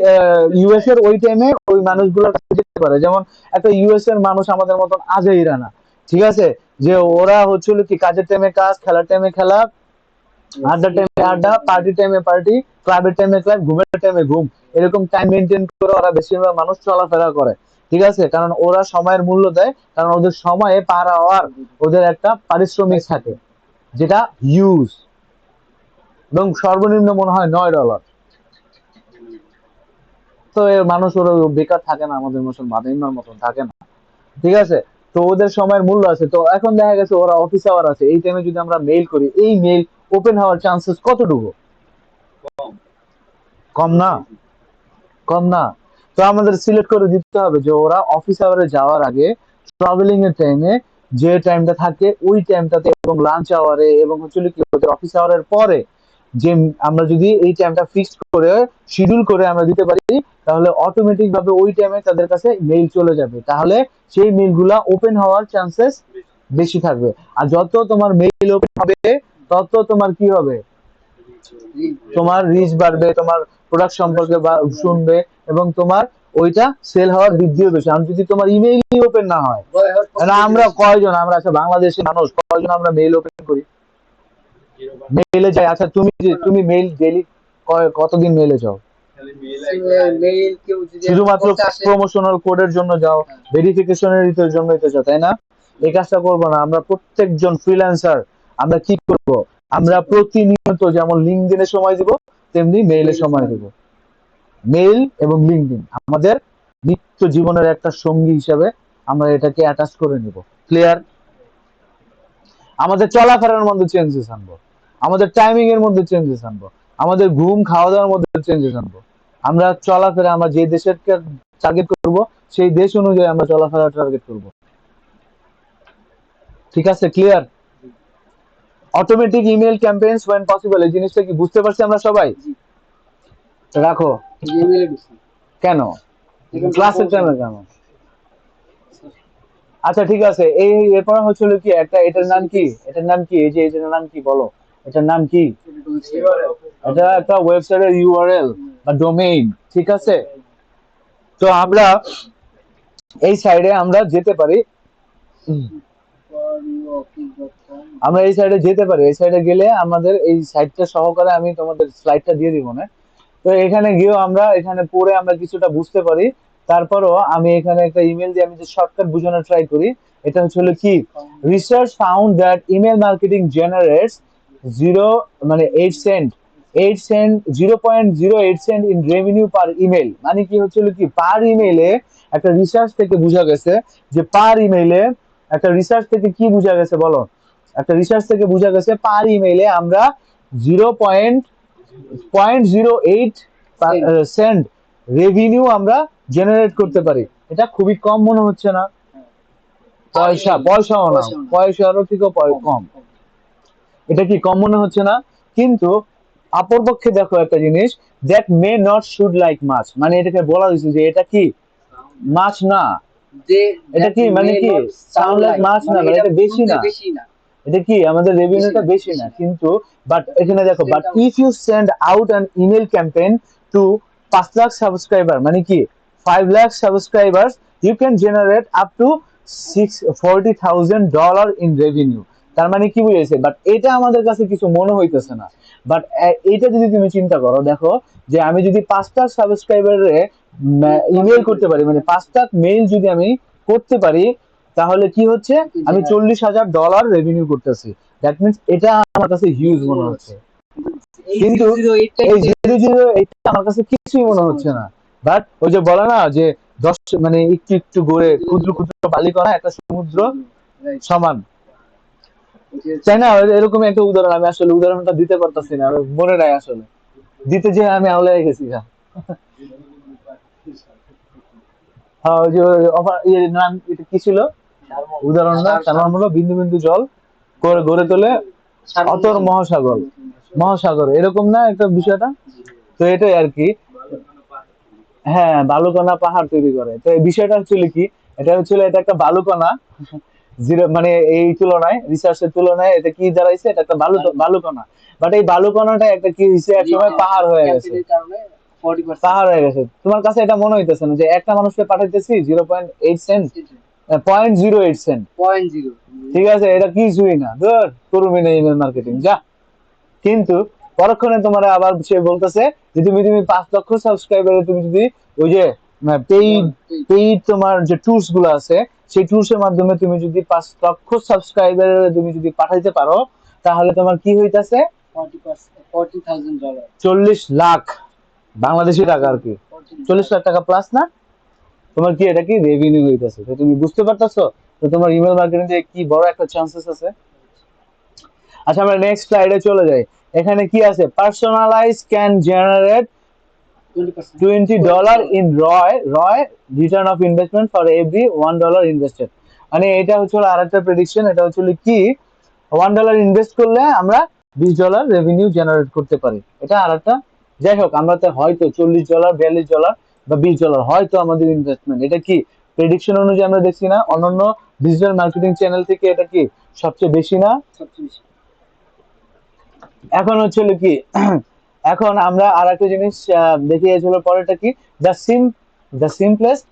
ইউএস এর ওই টাইমে ওই মানুষগুলোর কাছে যেতে পারে। যেমন একটা ইউএস এর মানুষ আমাদের মতন আজাইরা না। ঠিক আছে? যে ওরা হচ্ছিল কি কাজের টাইমে কাজ, খেলার টাইমে খেলা, আড্ডার টাইমে আড্ডা, পার্টি টাইমে পার্টি, ক্লাবের টাইমে ক্লাব, ঘুমের টাইমে ঘুম। এরকম টাইম মেনটেন করে ওরা বেশিরভাগ মানুষ চলাফেরা করে। ঠিক আছে? কারণ ওরা সময়ের মূল্য দেয়, কারণ ওদের সময়ে পার হওয়ার ওদের একটা পারিশ্রমিক থাকে, যেটা ইউজ, এবং সর্বনিম্ন মনে হয় $9। তো এর মানুষ ওরা বেকার থাকে না, আমাদের মতন বাদাইমার মতন থাকে না। ঠিক আছে? তো ওদের সময়ের মূল্য আছে। তো এখন দেখা গেছে ওরা অফিস আওয়ার আছে, এই টাইমে যদি আমরা মেইল করি, এই মেইল ওপেন হওয়ার চান্সেস কতটুকু? কম না? কম না? তো আমাদের সিলেক্ট করে দিতে হবে যে ওরা অফিস আওয়ারে যাওয়ার আগে, ট্রাভেলিং এর টাইমে যে টাইমটা থাকে ওই টাইমটাতে, এবং লাঞ্চ আওয়ারে, এবং হচ্ছে কি ওদের অফিস আওয়ারের পরে, যে আমরা যদি এই টাইমটা ফিক্সড করে শিডিউল করে আমরা দিতে পারি, তাহলে অটোমেটিক ভাবে ওই টাইমে তাদের কাছে মেইল চলে যাবে। তাহলে সেই মেইলগুলা ওপেন হওয়ার চান্সেস বেশি থাকবে। আর যত তোমার মেইল ওপেন হবে, তত তোমার কি হবে, তোমার রিচ বাড়বে, তোমার প্রোডাক্ট সম্পর্কে শুনবে, এবং তোমার ওইটা সেল হওয়ার বৃদ্ধিও বেশি। আর যদি তোমার ইমেইলই ওপেন না হয়, তাহলে আমরা কয়জন, আমরা আচ্ছা বাংলাদেশের মানুষ কয়জন আমরা মেইল ওপেন করি, মেইলে যাই? আচ্ছা তুমি মেইল ডেইলি কতদিন মেইলে যাও? মেইল কেউ যদি শুধুমাত্র করতে আসে, প্রমোশনাল কোডের জন্য যাও, ভেরিফিকেশনের জন্যই তো যাও, তাই না? এই কাজটা করবো না আমরা প্রত্যেকজন ফ্রিল্যান্সার? আমরা কি করব, আমরা প্রতিনিয়ত যেমন লিঙ্কডইনে সময় দিব, তেমনি মেইলে সময় দেব। মেইল এবং লিঙ্কডইন আমাদের নিত্য জীবনের একটা সঙ্গী হিসেবে আমরা এটাকে অ্যাটাচ করে নিব। ক্লিয়ার? আমাদের চলাফেরার মধ্যে চেঞ্জেস আনবো, আমাদের টাইমিং এর মধ্যে চেঞ্জেস আনবো, আমাদের ঘুম খাওয়া দাওয়ার মধ্যে চেঞ্জেস আনবো। আমরা চলাফেরা, আমরা যে দেশের টার্গেট করব, সেই দেশ অনুযায়ী আমরা চলাফেরা টার্গেট করব। ঠিক আছে? Clear? Automatic email campaigns when possible, এই জিনিসটা কি বুঝতে পারছি আমরা সবাই? রাখো। ইমেইলে ঢুকছি। কেন ক্লাসের টাইমে কেন? আচ্ছা ঠিক আছে, এই এরপর হচ্ছিল কি একটা, এটার নাম কি, এটার নাম কি, এই যে এটার নাম কি বলো, এটার নাম কি? এটা একটা ওয়েবসাইটের ইউআরএল বা ডোমেইন। ঠিক আছে? তো আমরা এই সাইডে আমরা যেতে পারি, আমরা এই সাইডে যেতে পারি। এই সাইডে গেলে আমাদের এই সাইডটা সহকারে আমি তোমাদের স্লাইডটা দিয়ে দিব না। তো এখানে গিয়েও আমরা এখানে পড়ে আমরা কিছুটা বুঝতে পারি। তারপরও আমি এখানে একটা ইমেল দিয়ে আমি যে শর্টকাট বোঝানোর ট্রাই করি। এটা হচ্ছে হলো কি, research found that email marketing generates 8 cent 0.08 cent in revenue per email. মানে কি হচ্ছে হলো কি, পার ইমেইলে একটা রিসার্চ থেকে বোঝা গেছে যে পার ইমেইলে, একটা রিসার্চ থেকে কি বোঝা গেছে বলো, একটা রিসার্চ থেকে বোঝা গেছে পার ইমেইলে আমরা 0.08 সেন্ট রেভিনিউ আমরা জেনারেট করতে পারি। এটা খুবই কম মনে হচ্ছে না? পয়সাও না, পয়সারও থেকেও কম। এটা কি কম মনে হচ্ছে না? কিন্তু অপরপক্ষে দেখো একটা জিনিস, that may not should like মাছ, মানে এটাকে বলা হয়েছে যে এটা কি মাছ না, এটা কি মানে কি সাউন্ড লাইক মাছ না, মানে এটা বেশি না, এটা কি আমাদের রেভিনিউটা বেশি না। কিন্তু বাট এখানে দেখো, but if you send out an email campaign to 5 lakh subscriber, মানে কি 5 lakh subscribers, you can generate up to $40,000 in revenue. তার মানে কি বুঝাইছে, বাট এটা আমাদের কাছে কিছু মনে হইতেছে না। বাট এইটা যদি তুমি চিন্তা করো, দেখো যে আমি যদি 5টা সাবস্ক্রাইবারে ইমেল করতে পারি, মানে 5টা মেইল যদি আমি করতে পারি, তাহলে কি হচ্ছে, আমি $40,000 রেভিনিউ করতেছি। দ্যাট মিনস এটা আমার কাছে হিউজ মনে হচ্ছে, কিন্তু এই 008 আমার কাছে কিছুই মনে হচ্ছে না। বাট ওই যে বলে না যে 10 মানে একটু একটু গড়ে ক্ষুদ্র ক্ষুদ্র বালিকণা একটা সমুদ্র সমান, তাই না? এরকম একটা উদাহরণ, আমি আসলে উদাহরণটা দিতে পারতাছি না, আমি মনে নাই আসলে, দিতে যে আমি আউলাই গেছি গা। হ্যাঁ, ওই যে ইয়ের নাম এটা কি ছিল উদাহরণটা, তার নাম হলো বিন্দু বিন্দু জল করে গড়ে তোলে অতর মহাসাগর, মহাসাগর, এরকম না একটা বিষয়টা? তো এটাই আর কি। হ্যাঁ, বালুকণা পাহাড় তৈরি করে। তো এই বিষয়টা হচ্ছিল কি, এটা হচ্ছিল এটা একটা বালুকণা, জিরো মানে এই তুলনায়, রিসার্চের তুলনায় এটা কি দাঁড়াইছে, এটা একটা বালুকণা। বাট এই বালুকণাটা একটা কি হয়েছে, এক সময় পাহাড় হয়ে গেছে, পাহাড় হয়ে গেছে। তোমার কাছে এটা মনে হইতেছে না যে একটা মানুষকে পাঠাইতেছি 0.8 সেন্ট, 0.08 সেন্ট, ঠিক আছে, এটা কিছুই না, ধর করবি না ইমেল মার্কেটিং যা। কিন্তু পরক্ষণে তোমার আবার সে বলতেছে যে তুমি 5 লক্ষ সাবস্ক্রাইবারে তুমি যদি ওই যে পেইড পেইড তোমার যে টুলস গুলো আছে, সেই টুলস এর মাধ্যমে তুমি যদি 5 লক্ষ সাবস্ক্রাইবারে তুমি যদি পাঠাইতে পারো, তাহলে তোমার কি হইতাছে, $40 লাখ বাংলাদেশি টাকা আর কি, 40 লাখ টাকা প্লাস না? তোমার কি এটা কি রেভিনিউ হইতাছে? তো তুমি বুঝতে পারতেছো, তো তোমার ইমেল মার্কেটিং এ কি বড় একটা চান্সেস আছে। আচ্ছা, আমরা নেক্সট স্লাইডে চলে যাই। এখানে কি আছে, personalize can generate $20 in Roy return of investment for every $1 invested. মানে এটা হচ্ছে আরেকটা প্রেডিকশন, এটা হচ্ছে কি, $1 ইনভেস্ট করলে আমরা $20 রেভিনিউ জেনারেট করতে পারি, এটা আরেকটা। যাই হোক, আমরা তো হয়তো $40, $42 বা $20 হয়তো আমাদের ইনভেস্টমেন্ট, এটা কি প্রেডিকশন অনুযায়ী আমরা দেখছি না, অন্যান্য ডিজিটাল মার্কেটিং চ্যানেল থেকে এটা কি সবচেয়ে বেশি না? এখন হচ্ছে কি, এখন আমরা আর একটা জিনিস দেখিয়েছিল পরেরটা কি, the simplest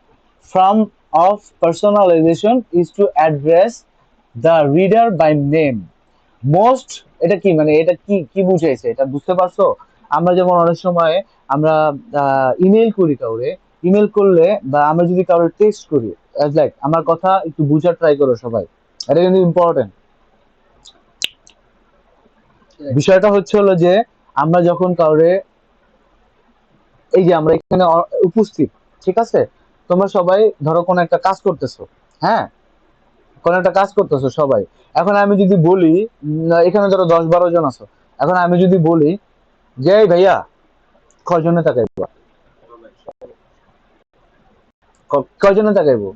form of personalisation is to address the reader by name most. এটা কি মানে, এটা কি কি বুঝাইছে, এটা বুঝতে পারছো? আমরা যেমন অনেক সময় আমরা ইমেল করি কাউরে, ইমেল করলে বা আমরা যদি কাউরে টেক্সট করি, লাইক আমার কথা একটু বুঝার ট্রাই করো সবাই, এটা কিন্তু ইম্পর্টেন্ট। বিষয়টা হচ্ছে হলো যে আমরা যখন কাউরে, এই যে আমরা এখানে উপস্থিত, ঠিক আছে, তোমরা সবাই ধরো কোনো একটা কাজ করতেছো, হ্যাঁ, কোনো একটা কাজ করতেছো সবাই। এখন আমি যদি বলি, এখানে ধরো 10-12 জন আছো, এখন আমি যদি বলি যে এই ভাইয়া কয়জনে তাকাইবো, কয়জনে তাকাইবো,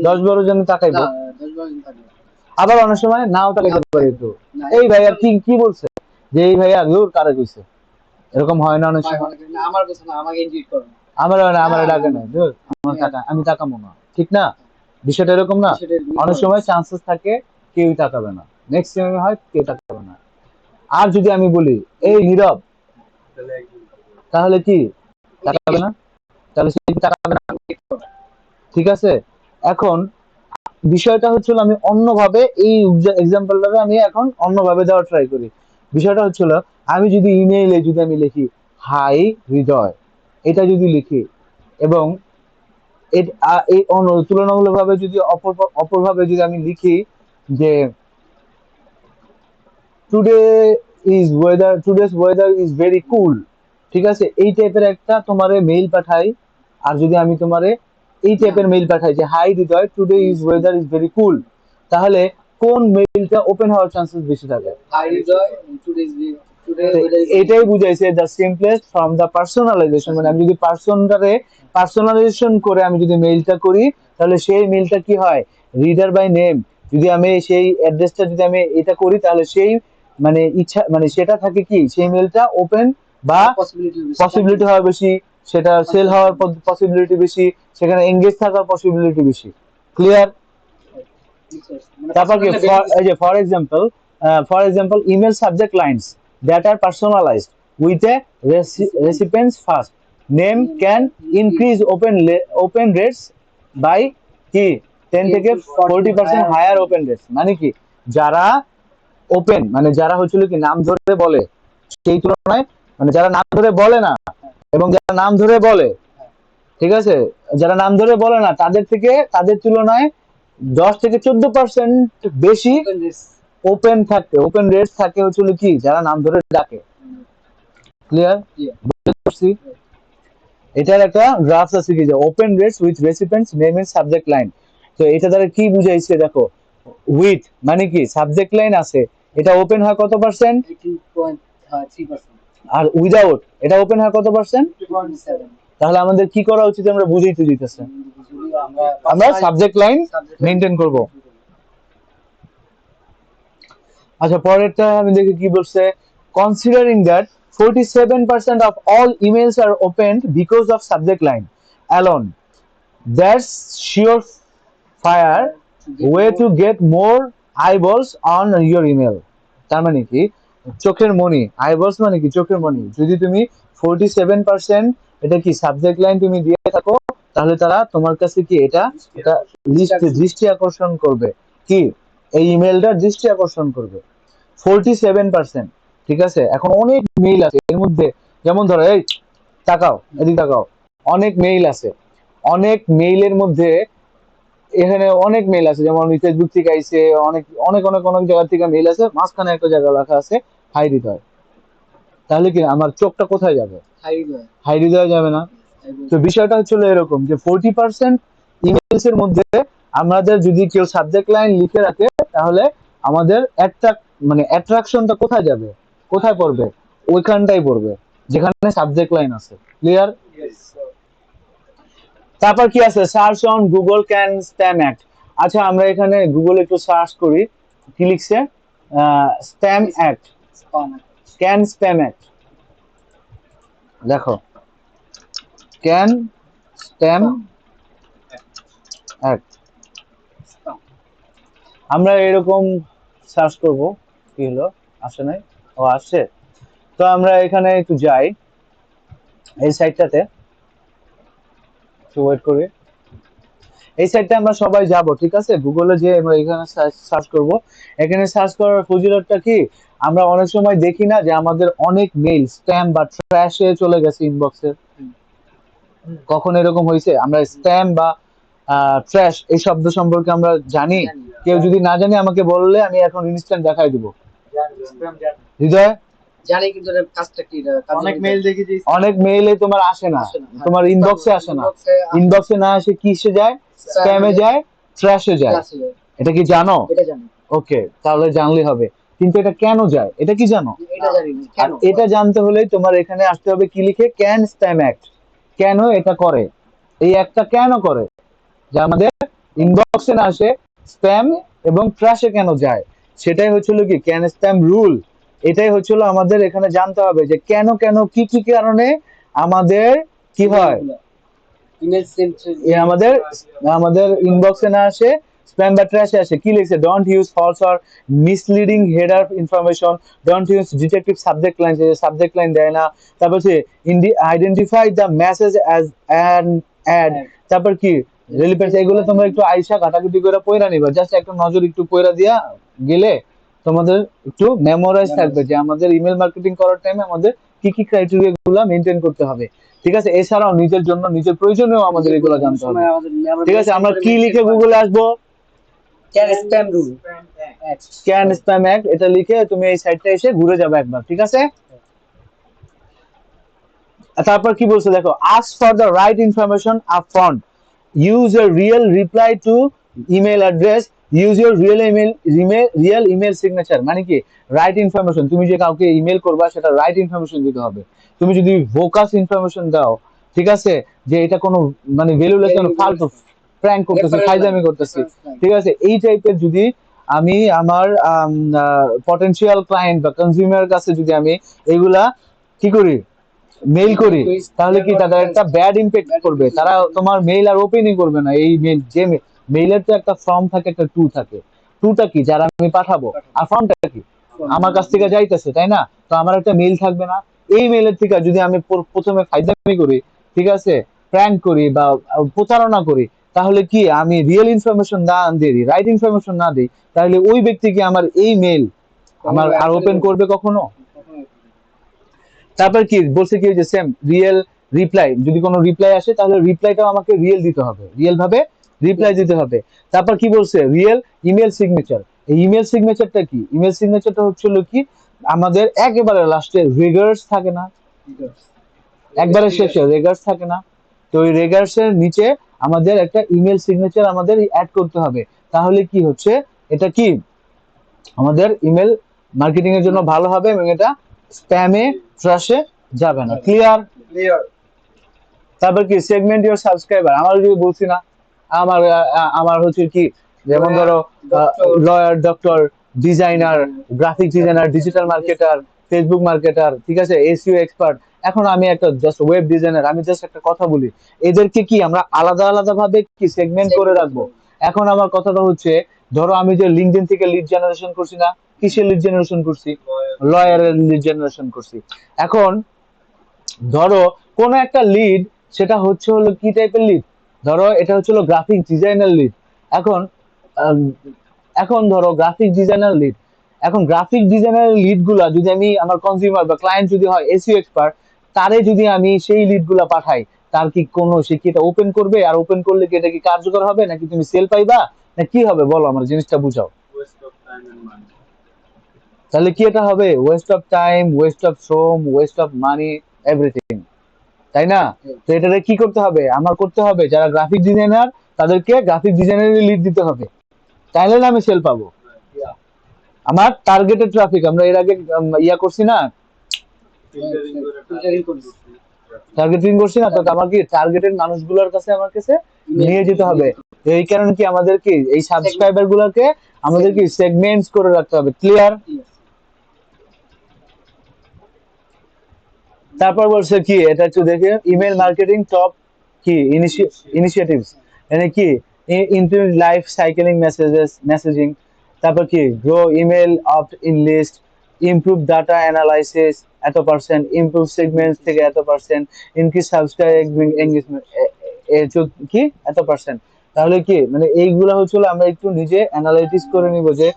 10-12 জন তাকাইবো। আবার অনেক সময় নাও তাকাইতে পারি, তো এই ভাইয়া কি কি বলছে, যে এই ভাইয়া দূর কারে কইছে, এরকম হয় না অনেক সময়? আমার আমার ডাকে না, ধুর, আমার টাকা আমি তাকাবো না, ঠিক না? বিষয়টা এরকম না? অনেক সময় চান্সেস থাকে কেউ তাকাবে না, নেক্সট টাইম হয় কেউ তাকাবে না। আর যদি আমি বলি এই নীরব, তাহলে কি তাকাবে না? তাহলে সে কি তাকাবে না? ঠিক আছে। এখন বিষয়টা হচ্ছিল আমি অন্যভাবে এই এক্সাম্পলটাকে আমি এখন অন্যভাবে দেওয়ার ট্রাই করি। বিষয়টা হচ্ছিল, আমি যদি ইমেইলে যদি আমি লিখি হাই হৃদয়, এটা যদি লিখি, এবং এই তুলনামূলকভাবে যদি অপরভাবে যদি আমি লিখি যে টুডেস ওয়েদার ইজ ভেরি কুল, ঠিক আছে, এই টাইপের একটা তোমারে মেইল পাঠাই। আর যদি আমি তোমারে এই টাইপের মেইল পাঠাই যে hi Hriday, today is weather is very cool, তাহলে কোন মেইলটা ওপেন হওয়ার চান্সেস বেশি থাকে? এটাই বুঝাইছে the simplest from the personalisation, মানে আমি যদি পার্সোনালাইজেশন করে আমি যদি মেইলটা করি, তাহলে সেই মেইলটা কি হয়, রিডার বাই নেম। যদি আমি সেই অ্যাড্রেসটা যদি আমি এটা করি, তাহলে সেই মানে ইচ্ছা মানে সেটা থাকে কি, সেই মেইলটা ওপেন বা পসিবিলিটি হওয়ার বেশি, সেটা সেল হওয়ার পসিবিলিটি বেশি, সেখানে এঙ্গেজ থাকার পসিবিলিটি বেশি। ক্লিয়ার? তারপর কি, এই যে for example email subject lines that are personalised with a recipients first name can increase open rates by কি 10 থেকে 40% হায়ার ওপেন রেটস। মানে কি, যারা ওপেন মানে যারা হচ্ছিল কি নাম ধরে বলে সেই তুলনায় মানে যারা নাম ধরে বলে না এবং যারা নাম ধরে বলে, ঠিক আছে, যারা নাম ধরে বলে না তাদের থেকে তাদের তুলনায় 10 থেকে 14% বেশি Open this. ওপেন থাকে, ওপেন রেটস থাকে হচ্ছিল কি যারা নাম ধরে ডাকে। ক্লিয়ার? Yeah. করছি। এটার একটা গ্রাফ আছে কি যে open rates with recipients name and subject line. তো এটা দ্বারা কি বুঝাইছে দেখো, উইথ মানে কি সাবজেক্ট লাইন আছে, এটা ওপেন হয় কত পার্সেন্ট, 18.3%. আর উইদাউট এটা ওপেন হয় কত পার্সেন্ট। 2.7. তাহলে আমাদের কি করা উচিত, আমরা বুঝেই তো দিতেছে, আমরা সাবজেক্ট লাইন মেনটেন করব। আচ্ছা পরেরটা আমি দেখি কি বলছে, considering that 47% of all emails are opened because of subject line alone, that's sure fire way to get more eyeballs on your email। তার মানে কি চোখের মনি, আইবলস মানে কি চোখের মনি, যদি তুমি 47% এটা কি সাবজেক্ট লাইন তুমি দিয়ে থাকো তাহলে তারা তোমার কাছে কি এটা দৃষ্টি আকর্ষণ করবে, কি এই ইমেলটার দৃষ্টি আকর্ষণ করবে 47%। ঠিক আছে, এখন অনেক মেইল আছে এর মধ্যে, যেমন ধরো এই তাকাও এদিকে তাকাও, অনেক মেইল আছে, অনেক মেইলের মধ্যে এখানে অনেক মেইল আছে, যেমন ফেসবুক থেকে আইছে, অনেক অনেক অনেক অনেক জায়গা থেকে মেইল আছে, মাঝখানে একটা জায়গা লেখা আছে হাই হৃদয়। তাহলে কি আমার চোখটা কোথায় যাবে, হাই হৃদয় যাবে না। তো বিষয়টা হচ্ছিল এরকম যে 40% ইমেলস এর মধ্যে আমাদের যদি কেউ সাবজেক্ট লাইন লিখে রাখে তাহলে আমাদের মানে অ্যাট্রাকশনটা কোথায় যাবে, কোথায় পড়বে, ওইখানটাই পড়বে যেখানে সাবজেক্ট লাইন আছে। ক্লিয়ার? তারপর কি আছে, search on Google can spam act. আচ্ছা আমরা এখানে গুগলে একটু সার্চ করি, কি লিখছে, spam act, can spam act, দেখো ক্যান স্প্যাম অ্যাক্ট, আমরা এরকম সার্চ করব, কি হলো, আসে নাই, ও আসছে। তো আমরা এখানে একটু যাই এই সাইটটাতে, একটু ওয়েট করি, এই সাইটটা আমরা সবাই যাব, ঠিক আছে, গুগলে যে আমরা এখানে সার্চ করব। এখানে সার্চ করার ফজিলতটা কি, আমরা অনেক সময় দেখি না যে আমাদের অনেক মেইল স্প্যাম বা ট্র্যাশে চলে গেছে ইনবক্সে, কখন এরকম হয়েছে, আমরা স্প্যাম বা ট্র্যাশ এই শব্দ সম্পর্কে আমরা জানি, কেউ যদি না জানে আমাকে বললে আমি এখন ইনস্ট্যান্ট দেখাই দিব। হৃদয় জানি কিন্তু এর কাজটা কি, অনেক মেইল দেখেছি, অনেক মেইলে তোমার আসে না, তোমার ইনবক্সে আসে না, ইনবক্সে না এসে কিসে যায়, স্প্যামে যায়, ট্র্যাশে যায়, এটা কি জানো? এটা জানি। ওকে, তাহলে জানলে হবে, কিন্তু এটা কেন যায় এটা কি জানো? এটা জানি না কেন। এটা জানতে হলে তোমার এখানে আসতে হবে কি লিখে, ক্যান স্প্যাম অ্যাক্ট, কেন এটা করে, এই একটা কেন করে যে আমাদের ইনবক্সে না আসে, স্প্যাম এবং ট্র্যাশে কেন যায়, সেটাই হচ্ছিল কি ক্যান স্প্যাম রুল। এটাই হচ্ছিল আমাদের এখানে জানতে হবে যে কেন কেন কি কি কারণে আমাদের কি হয়, ইমেল সেন্ড আমাদের আমাদের ইনবক্সে না আসে, স্প্যাম বা ট্র্যাশে আসে। কি লিখছে, don't use false or misleading header information, don't use detective subject line, subject line দেয় না, তারপর হচ্ছে identify the message as an ad, তারপর কি রেলিভেন্স, এগুলো তোমরা একটু আইসা কাটাকুটি করে পয়রা নিবা, জাস্ট একটা নজর একটু পয়রা দিয়া গেলে তোমাদের একটু মেমোরাইজ থাকবে যে আমাদের ইমেল মার্কেটিং করার টাইমে আমাদের কি কি ক্রাইটেরিয়া গুলো মেনটেন করতে হবে। ঠিক আছে, এছাড়াও নিজের জন্য নিজের প্রয়োজনেও আমাদের এগুলো জানতে হবে। ঠিক আছে, আমরা কি লিখে গুগলে আসবো, can spam rule, can spam act, এটা লিখে তুমি এই সাইটটা এসে ঘুরে যাবে একবার, ঠিক আছে। তারপর কি বলছে দেখো, ask for the right information up front, use a real reply to email address, use your real email signature, মানে কি রাইট ইনফরমেশন, তুমি যে কাউকে ইমেল করবা সেটা রাইট ইনফরমেশন দিতে হবে। তুমি যদি ভোকাস ইনফরমেশন দাও, ঠিক আছে, যে এটা কোনো মানে ভ্যালুলেস কোনো ফালতু প্র্যাঙ্ক করতেছে, ফাইজলামি করতেছে, ঠিক আছে, এই টাইপের যদি আমি আমার পটেনশিয়াল ক্লায়েন্ট বা কনজিউমার কাছে যদি আমি এইগুলা কি করি, মেইল করি, তাহলে কি তাদের একটা ব্যাড ইমপ্যাক্ট করবে, তারা তোমার মেইল আর ওপেনই করবে না। এই মেইল যে মেইলের তো একটা ফর্ম থাকে, একটা টু থাকে, টুটা কি যারা আমি পাঠাবো, আর ফর্মটা কি আমার কাছ থেকে যাইতেছে, তাই না, তো আমার একটা মেইল থাকবে না। এই মেইলের থেকে যদি আমি প্রথমে ফাইদামি করি, ঠিক আছে, প্র্যাঙ্ক করি বা প্রতারণা করি, তাহলে কি আমি রিয়েল ইনফরমেশন না দিই, রাইট ইনফরমেশন না দিই, তাহলে ওই ব্যক্তি কি আমার এই মেল আমার আর ওপেন করবে কখনো? তারপর কি বলছে কি যে সেম রিয়েল রিপ্লাই, যদি কোনো রিপ্লাই আসে তাহলে রিপ্লাইটাও আমাকে রিয়েল দিতে হবে, রিয়েল ভাবে রিপ্লাই দিতে হবে। তারপর কি বলছে রিয়েল ইমেল সিগনেচার। এই ইমেল সিগনেচারটা কি? ইমেল সিগনেচারটা হচ্ছিল কি আমাদের একেবারে লাস্টে রিগার্স থাকে না, একবারে শেষে রেগার্স থাকে না, তো ওই রেগার্স এর নিচে আমাদের একটা ইমেল সিগনেচার আমাদের অ্যাড করতে হবে। তাহলে কি হচ্ছে এটা কি আমাদের ইমেল মার্কেটিং এর জন্য ভালো হবে এবং এটা স্প্যামে ট্রাশে যাবে না। ক্লিয়ার? তারপর কি সেগমেন্ট ইওর সাবস্ক্রাইবার, আমার যদি বলছি না আমার হচ্ছে কি যেমন ধরো lawyer, doctor, designer, graphic designer, digital marketer, Facebook marketer, ঠিক আছে, এসইও এক্সপার্ট। এখন আমি একটা জাস্ট ওয়েব ডিজাইনার, আমি জাস্ট একটা কথা বলি, এদেরকে কি আমরা আলাদা আলাদা ভাবে কি সেগমেন্ট করে রাখবো? এখন আমার কথাটা হচ্ছে ধরো আমি যে লিঙ্কডইন থেকে লিড জেনারেশন করছি না, কিসের লিড জেনারেশন করছি? লয়ারের লিড জেনারেশন করছি। এখন ধরো কোন একটা লিড, সেটা হচ্ছে হলো কি টাইপের লিড, ধরো এটা হচ্ছে হলো গ্রাফিক ডিজাইনার লিড। এখন আম, এখন ধরো গ্রাফিক ডিজাইনার লিড, এখন গ্রাফিক ডিজাইনার লিড গুলা যদি আমি আমার কনজিউমার বা ক্লায়েন্ট যদি হয় এসইও এক্সপার্ট, তারে যদি আমি সেই লিড গুলা পাঠাই, তার কি কোনো সে কি এটা ওপেন করবে? আর ওপেন করলে কি এটা কি কার্যকর হবে, নাকি তুমি সেল পাইবা, না কি হবে বলো, আমার জিনিসটা বুঝাও। তাহলে কি এটা হবে? West of time, West of শ্রম, ওয়েস্ট অফ মানি, এভরিথিং, তাই না? তো এটাতে কি করতে হবে? আমার করতে হবে যারা গ্রাফিক ডিজাইনার তাদেরকে গ্রাফিক ডিজাইনারের লিড দিতে হবে, তাহলে না আমি সেল পাবো। আমার টার্গেটেড ট্রাফিক আমরা এর আগে ইয়া করছি না, টার্গেটিং করছি না, তো আমার কি টার্গেটেড মানুষগুলোর কাছে আমার কাছে নিয়ে যেতে হবে। তো এই কারণে কি আমাদের কি এই সাবস্ক্রাইবার গুলোকে আমাদের কি সেগমেন্টস করে রাখতে হবে। ক্লিয়ার? তারপর বলছে কি এটা একটু দেখে ইমেল মার্কেটিং টপ কি ইনিশিয়েটিভস, মানে কি ইনক্লুড লাইফ সাইকেলিং মেসেজিং, তারপর কি grow email of in list, improve data analysis এত পার্সেন্ট, ইমপ্রুভ সেগমেন্টস থেকে এত পার্সেন্ট, ইনক্রিজ সাবস্ক্রাইব এঙ্গেজমেন্ট কি এত পার্সেন্ট। তাহলে কি মানে এইগুলা হচ্ছিল আমরা একটু নিজে অ্যানালাইটিস করে নিব যে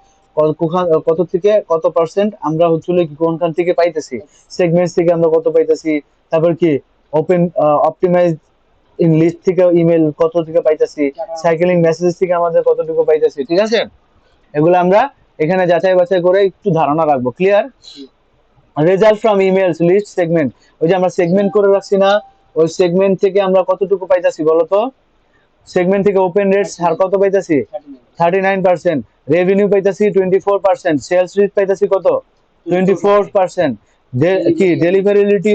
কত থেকে কত পার্সেন্ট আমরা হচ্ছিল কি কোনখান থেকে পাইতেছি, সেগমেন্টস থেকে আমরা কত পাইতেছি, তারপর কি ওপেন অপটিমাইজ ইন লিস্ট থেকে ইমেল কত থেকে পাইতেছি, সাইকেলিং মেসেজ থেকে আমাদের কতটুকু পাইতেছি, ঠিক আছে? এগুলো আমরা এখানে যাচাই বাছাই করে একটু ধারণা রাখবো। Clear? Result from emails list segment, ওই যে আমরা সেগমেন্ট করে রাখছি না, ওই সেগমেন্ট থেকে আমরা কতটুকু পাইতেছি বলতো? সেগমেন্ট থেকে ওপেন রেটস হার কত পাইতেছি? 39%, রেভিনিউ পাইতেছি 24%, সেলস রিচ পাইতেছি কত? 24%, কি ডেলিভারিবিলিটি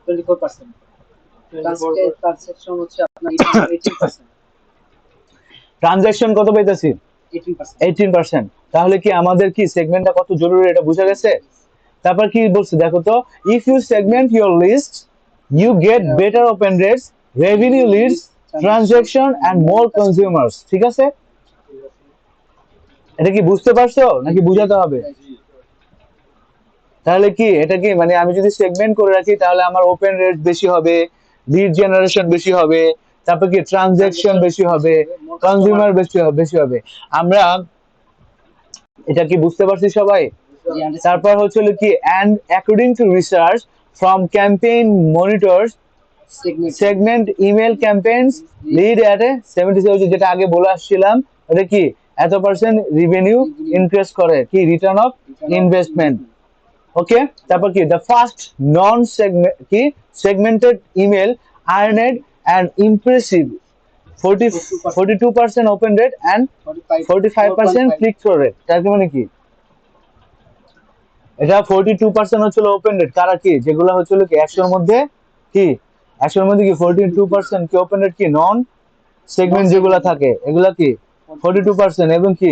24%, ট্রান্সেকশন হচ্ছে আপনার 18%, ট্রানজাকশন কত পাইতেছি? 18%। 18%। তাহলে কি আমাদের কি সেগমেন্টটা কত জরুরি এটা বোঝা গেছে? তারপর কি বলছে দেখো তো, if you segment your list you get better open rates, revenue leads, transaction and more consumers. ঠিক আছে? এটা কি বুঝতে পারছো নাকি বুঝাতে হবে? তাহলে কি এটা কি মানে আমি যদি সেগমেন্ট করে রাখি তাহলে আমার ওপেন রেট বেশি হবে, লিড জেনারেশন বেশি হবে, তারপর কি ট্রানজাকশন বেশি হবে, কনজিউমার বেশি হবে। আমরা এটা কি বুঝতে পারছি সবাই? তারপর হচ্ছে কি and according to research from campaign monitors segment email campaigns lead at a 77, যেটা আগে বলে আসছিলাম, এটা কি এত পার্সেন্ট রেভিনিউ ইনক্রিজ করে, কি রিটার্ন অফ ইনভেস্টমেন্ট। ওকে, তারপর কি দ্য ফার্স্ট নন সেগমেন্ট কি segmented email earned an impressive 42% open rate and 45% click through rate। তার মানে কি এটা 42% হচ্ছিল ওপেন রেট, কারা কি যেগুলো হচ্ছিল কি 100 এর মধ্যে কি 100 এর মধ্যে কি 42% কি ওপেন রেট, কি নন সেগমেন্ট যেগুলো থাকে এগুলা কি 42%, এবং কি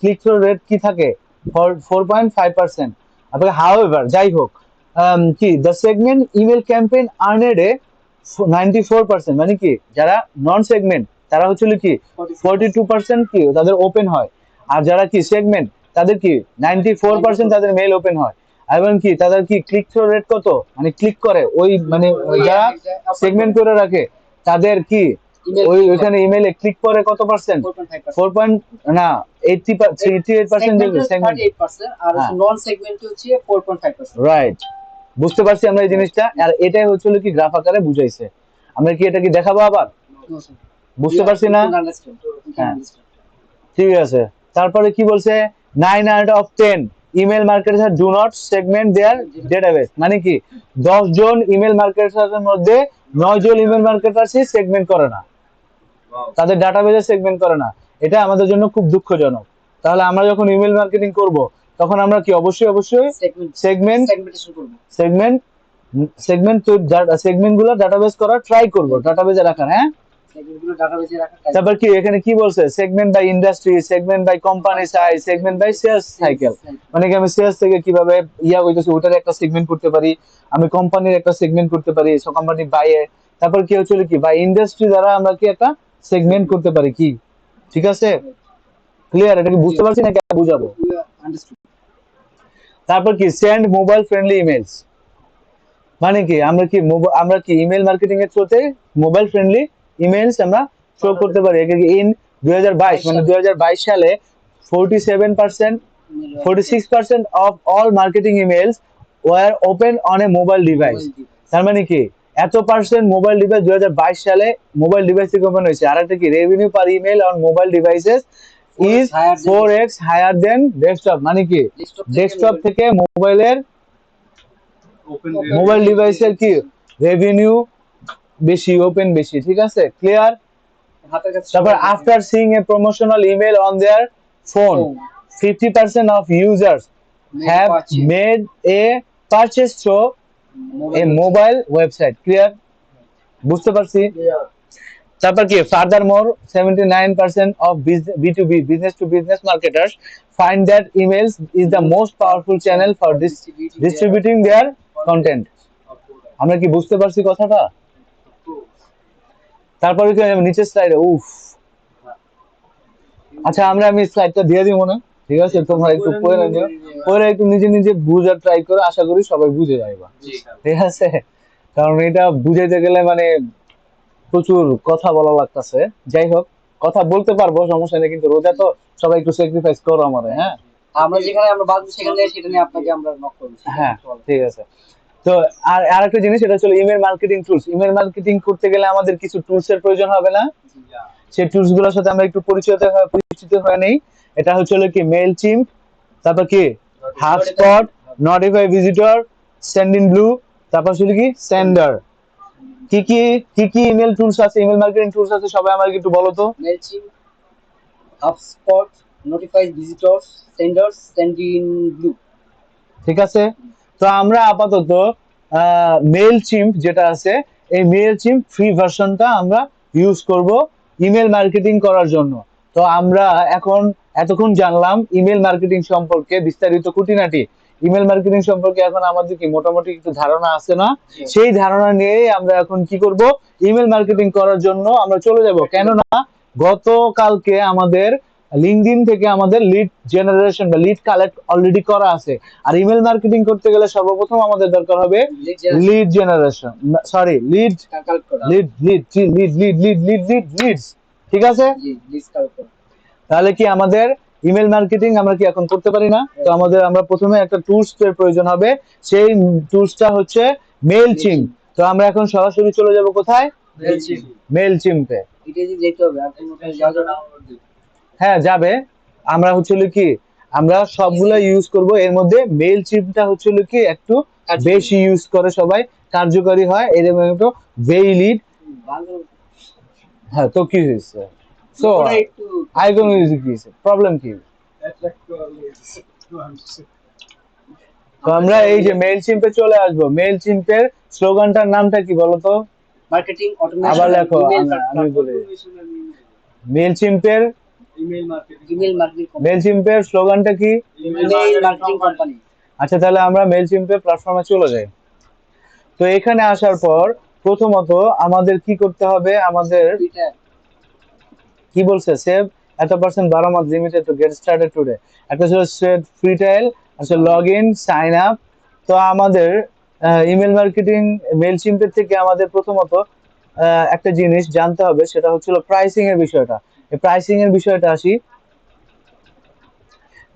ক্লিক থ্রু রেট কি থাকে 4.5%। আপনাকে হাউএভার যাই হোক কি দ্য সেগমেন্ট ইমেল ক্যাম্পেইন আর্নেড এ 94%, মানে কি যারা নন সেগমেন্ট তারা হচ্ছিল কি 42% কি তাদের ওপেন হয়, আর যারা কি সেগমেন্ট তাদের কি 94% তাদের মেল ওপেন হয়। এবং কি তাদের কি ক্লিক থ্রু রেট কত, মানে ক্লিক করে ওই মানে যারা সেগমেন্ট করে রাখে তাদের কি ওইখানে ইমেইলে ক্লিক করে কত পার্সেন্ট? 4.5%। 4 পয়েন্ট না 88% দেখবে সেগমেন্ট। 38% আর হ্যাঁ নন সেগমেন্ট হচ্ছে 4.5%। রাইট, বুঝতে পারছি আমরা এই জিনিসটা। আর এটাই হচ্ছিল কি গ্রাফ আকারে বুঝাইছে। আমরা কি এটা কি দেখাবো আবার? No, sir. বুঝতে পারছি We না? can understand. We can হ্যাঁ understand. ঠিক আছে। তারপরে কি বলছে, 9 out of 10 email marketer do not segment their database. মানে কি 10 জন ইমেল মার্কেটারের মধ্যে 9 জন ইমেল মার্কেটারই সেগমেন্ট করে না, তাদের ডাটাবেজে সেগমেন্ট করে না। এটা আমাদের জন্য খুব দুঃখজনক। তাহলে আমরা যখন ইমেল মার্কেটিং করব তখন আমরা কি অবশ্যই অবশ্যই সেগমেন্ট Segmentation করবো। সেগমেন্ট সেগমেন্ট সেগমেন্ট গুলো ডাটাবেস করার ট্রাই করব, ডাটাবেজে রাখার। হ্যাঁ Segment গুলো ডাটাবেজে রাখা টাইপ। তারপর কি এখানে কি বলছে, segment by industry, segment by company size, segment by sales cycle. মানে কি আমি সেলস থেকে কিভাবে ইয়া হইতেছে ওটার একটা সেগমেন্ট করতে পারি, আমি কোম্পানির একটা সেগমেন্ট করতে পারি, সো কোম্পানি বাই এ। তারপর কি হচ্ছে কি বাই ইন্ডাস্ট্রি দ্বারা আমরা কি একটা সেগমেন্ট করতে পারি কি। ঠিক আছে, ক্লিয়ার? এটা কি বুঝতে পারছি নাকি বুঝাবো? Understood. তারপর কি সেন্ড মোবাইল ফ্রেন্ডলি ইমেলস। মানে কি আমরা কি ইমেল মার্কেটিং এর থ্রুতে মোবাইল ফ্রেন্ডলি ইমেলস আমরা শো করতে পারি। ইন 2022 মানে 2022 সালে 47% 46% of all marketing emails were open on a mobile device. তার মানে কি এত পার্সেন্ট মোবাইল ডিভাইস 2022 সালে মোবাইল ডিভাইস থেকে ওপেন হয়েছে। আর একটা কি revenue per email on mobile devices is 4x higher than desktop. মানে কি ডেস্কটপ থেকে মোবাইল ডিভাইসের কি রেভিনিউ বেশি, ওপেন বেশি। ঠিক আছে, ক্লিয়ার? তারপর after seeing a promotional email on their phone 50% of users have made a purchase through a mobile website. Clear? বুঝতে পারছি। তারপর কি further more 79% of B2B business to business marketers find that emails is the most powerful channel for distributing their content. আমরা কি বুঝতে পারছি কথাটা? তারপরে কি নিচের স্লাইডে আচ্ছা আমি স্লাইডটা দিয়ে দিব না, ঠিক আছে? তোমরা একটু পড়ে নিও, পরে একটু নিজে নিজে বুঝার ট্রাই করো, আশা করি সবাই বুঝে যাইবা। ঠিক আছে, কারণ এটা বুঝাইতে গেলে মানে প্রচুর কথা বলা লাগতেছে। যাই হোক, কথা বলতে পারবো, সমস্যা নেই, কিন্তু রোজা তো সবাই একটু স্যাক্রিফাইস করো আমারে। হ্যাঁ আমরা যেখানে আমরা বাদ সেখানে সেটা নিয়ে আপনাকে আমরা নক করব। হ্যাঁ ঠিক আছে। তো আর একটা জিনিস, এটা হচ্ছে email marketing tools. Email marketing করতে গেলে আমাদের কিছু টুলস এর প্রয়োজন হবে না? সেই টুলস গুলোর সাথে আমরা একটু পরিচিত হয়ে নেই। এটা হচ্ছে কি মেল চিম্প, তারপর কি HubSpot, Notify Visitor, Sendinblue, তারপর ছিল কি সেন্ডার। কি কি কি কি ইমেল টুলস আছে, ইমেল মার্কেটিং টুলস আছে, সবাই আমাকে একটু বলো তো। Mailchimp, HubSpot, Notify Visitors, Senders, Sendinblue. ঠিক আছে, তো আমরা আপাতত মেল চিম্প যেটা আছে, এই মেল চিম্প ফ্রি ভার্সনটা আমরা ইউজ করব ইমেল মার্কেটিং করার জন্য। তো আমরা এতক্ষণ জানলাম ইমেল মার্কেটিং সম্পর্কে বিস্তারিত খুঁটিনাটি। ইমেল মার্কেটিং সম্পর্কে এখন আমাদের কি মোটামুটি একটু ধারণা আছে না? সেই ধারণা নিয়ে আমরা এখন কি করব, ইমেল মার্কেটিং করার জন্য আমরা চলে যাব। কেননা গতকালকে আমাদের লিঙ্কডইন থেকে আমাদের লিড জেনারেশন বা লিড কালেক্ট অলরেডি করা আছে। আর ইমেল মার্কেটিং করতে গেলে সর্বপ্রথম আমাদের দরকার হবে lead generation, sorry lead collect করা। Lead lead lead lead lead lead lead leads. ঠিক আছে, জি লিস্ট কালেক্ট করা। তাহলে কি আমাদের ইমেল মার্কেটিং আমরা কি এখন করতে পারি না? তো আমরা প্রথমে একটা টুলস এর প্রয়োজন হবে, সেই টুলসটা হচ্ছে মেল চিম্প। তো আমরা এখন সরাসরি চলে যাব কোথায়? মেল চিম্পে। এটা যে যেতে হবে আর কোনো কাজ যাওয়া যাবে না? হ্যাঁ যাবে। আমরা কি আমরা সবগুলো ইউজ করব, এর মধ্যে মেল চিপটা কি একটু বেশি ইউজ করে সবাই, কার্যকরী হয়। এর একটু লিড। হ্যাঁ তো কি হয়েছে, সো আইকন ইউজ কি প্রবলেম কি? তো আমরা এই যে মেল চিম্পে চলে আসবো। মেল চিম্পের স্লোগানটার নামটা কি বলতো? Marketing automation. আবার লেখো, আমি বলি মেল চিম্পের ইমেল মার্কেটিং মেল চিম্পের স্লোগানটা কি? Email marketing company. আচ্ছা তাহলে আমরা মেল চিম্পের প্ল্যাটফর্মে চলে যাই। তো এখানে আসার পর প্রথমত আমাদের কি করতে হবে, আমাদের কি বলছে সেভ এত পার্সেন্ট 12 মাস limited to get started today. একটা ছিল সেভ ফ্রি ট্রায়াল, আচ্ছা লগ ইন সাইন আপ। তো আমাদের ইমেল মার্কেটিং মেল চিম্পের থেকে আমাদের প্রথমত একটা জিনিস জানতে হবে, সেটা হচ্ছিল প্রাইসিং এর বিষয়টা। এই প্রাইসিং এর বিষয়টা আসি।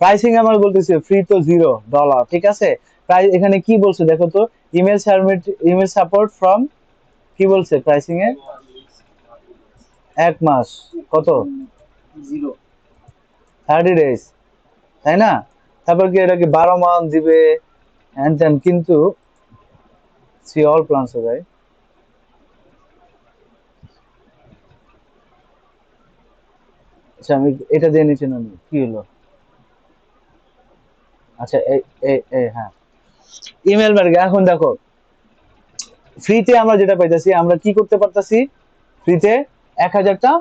প্রাইসিং আমার বলতেছে ফ্রি তো $0, ঠিক আছে। প্রাইস এখানে কি বলছে দেখো তো, email submit, email support from, কি বলছে প্রাইসিং এ? 1 মাস। কত? 0। 30 days, তাই না? তারপর কি এটাকে 12 মাস দিবে হ্যান ত্যান, কিন্তু সি অল প্লান্স ভাই। আচ্ছা আমি এটা দিয়ে নিচে নামি, কি হলো? আচ্ছা এই এই এই হ্যাঁ, ইমেল মার্কেট। এখন দেখো, ফ্রিতে আমরা যেটা পাইতেছি, আমরা কি করতে পারতাছি ফ্রিতে? 1,000টা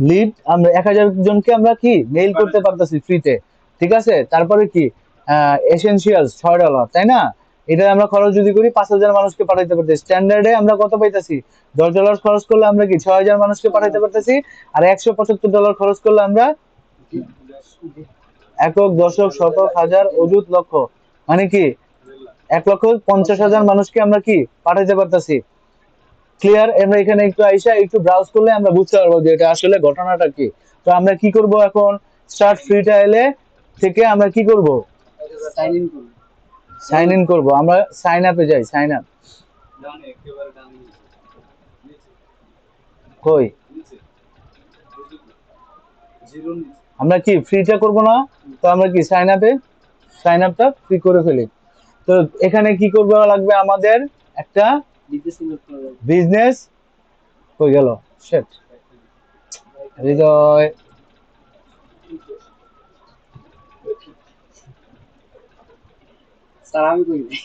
লিড, আমরা 1,000 জনকে আমরা কি মেইল করতে পারতাছি ফ্রিতে, ঠিক আছে। তারপরে কি এসেনশিয়ালস $6, তাই না? এটা আমরা খরচ যদি করি 5,000 মানুষকে পাঠাইতে পারতেছি। স্ট্যান্ডার্ডে আমরা কত পাইতাছি? $10 খরচ করলে আমরা কি 6,000 মানুষকে পাঠাইতে পারতেছি। আর $175 খরচ করলে আমরা একক, দশক, শতক, হাজার, অযুত, লক্ষ, মানে কি 1,50,000 মানুষকে আমরা কি পাঠাইতে পারতেছি। ক্লিয়ার? আমরা এখানে একটু আইসা একটু ব্রাউজ করলে আমরা বুঝতে পারবো যে এটা আসলে ঘটনাটা কি। তো আমরা কি করব এখন? স্টার্ট ফ্রি ট্রায়ালে থেকে আমরা কি করব? সাইন ইন করুন। সাইন ইন করব। আমরা সাইন আপে যাই, সাইন আপ। কই? আমরা কি ফ্রিটা করব না? তো আমরা কি সাইন আপে, সাইন আপটা ফ্রি করে ফেলি। তো এখানে কি করবে লাগবে আমাদের? একটা বিজনেস ইনভেস্ট করা যাবে। বিজনেস, কই গেল? শিট, হৃদয়। স্যার আমি করি নাই।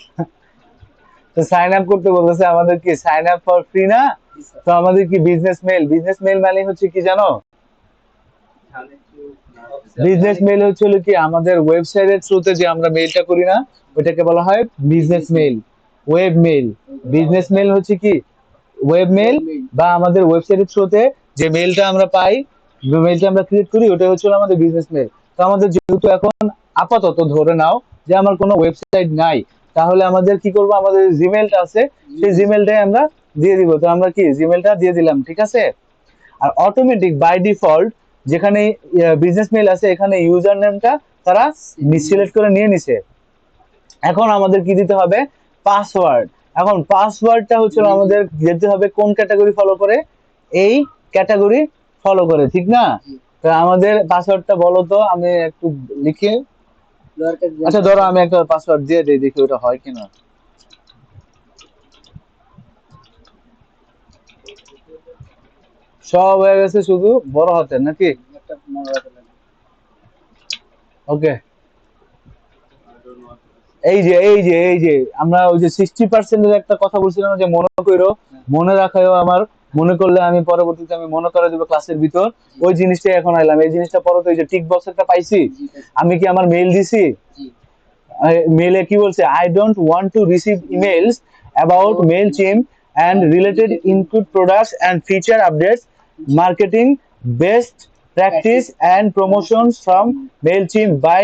তো সাইন আপ করতে বলতেছে আমাদের, কি সাইন আপ ফর ফ্রি না? জি স্যার। তো আমাদের কি বিজনেস মেল, বিজনেস মেল মানে হচ্ছে কি জানো? বিজনেস মেল হচ্ছে হলো কি আমাদের ওয়েবসাইটের থ্রুতে যে আমরা মেইলটা করি না, ওইটাকে বলা হয় business mail, web mail. Business mail হচ্ছে কি ওয়েব মেল, বা আমাদের ওয়েবসাইটের থ্রুতে যে মেলটা আমরা পাই, যে মেলটা আমরা ক্রিয়েট করি, ওটা হচ্ছে হলো আমাদের বিজনেস মেল। তো আমাদের যেহেতু এখন আপাতত ধরে নাও যে আমার কোনো ওয়েবসাইট নাই, তাহলে আমাদের কি করব? আমাদের জিমেলটা আছে, সেই জিমেলটাই আমরা দিয়ে দিব। তো আমরা কি জিমেলটা দিয়ে দিলাম, ঠিক আছে। আর অটোমেটিক বাই ডিফল্ট যেখানে বিজনেস মেল আছে, এখানে ইউজার নেমটা তারা সিলেক্ট করে নিয়ে নিছে। এখন আমাদের কি দিতে হবে? পাসওয়ার্ড। এখন পাসওয়ার্ডটা হচ্ছে আমাদের যেতে হবে কোন ক্যাটাগরি ফলো করে? এই ক্যাটাগরি ফলো করে, ঠিক না? তো আমাদের পাসওয়ার্ডটা বলো তো, আমি একটু লিখে। আচ্ছা ধরো আমি একটা পাসওয়ার্ড দিয়ে দিই, দেখি ওটা হয় কিনা। সব হয়ে গেছে, শুধু বড় হাতের নাকি? একটা মনে রাখতে লাগবে। ওকে, এই যে আমরা ওই যে 60%-এর একটা কথা বলছিলাম না, যে মনে করো, মনে রাখাও আমার, মনে করলে আমি পরবর্তীতে আমি মনে করে দিব ক্লাসের ভিতর। ওই জিনিসটাই এখন আইলাম। এই জিনিসটা পরে তো এই যে টিক বক্সেরটা পাইছি, আমি কি আমার মেইল দিছি? মেইলে কি বলছে? I don't want to receive emails about Mailchimp and related include products and feature updates, marketing best practice and promotions from MailChimp by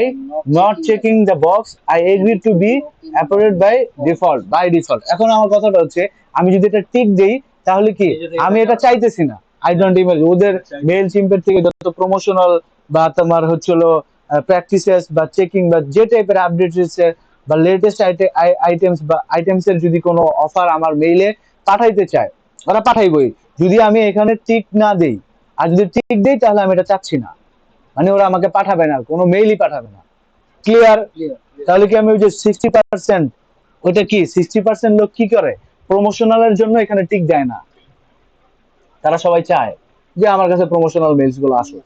not checking the box. I agree to be approved by default. By default. এখন আমার কথাটা হচ্ছে, আমি যদি এটা tick দেই তাহলে কি আমি এটা চাইতেছি না। আই ডোন্ট ইমেল ওদের মেল চিম্পের থেকে যত প্রমোশনাল বা তোমার হচ্ছিল প্র্যাকটিসেস বা চেকিং বা যে টাইপের আপডেট হচ্ছে, বা লেটেস্ট আইটেমস বা আইটেমস এর যদি কোনো অফার আমার মেইলে পাঠাইতে চায়, ওরা পাঠাইবই, যদি আমি এখানে টিক না দেই। আর যদি টিক দেই তাহলে আমি এটা চাচ্ছি না, মানে ওরা আমাকে পাঠাবে না, কোনো মেইলই পাঠাবে না। ক্লিয়ার? তাহলে কি আমি ওই যে 60%, ওইটা কি 60% লোক কি করে? প্রমোশনালের জন্য এখানে টিক দেয় না। তারা সবাই চায় যে আমার কাছে প্রমোশনাল মেইলস গুলো আসুক।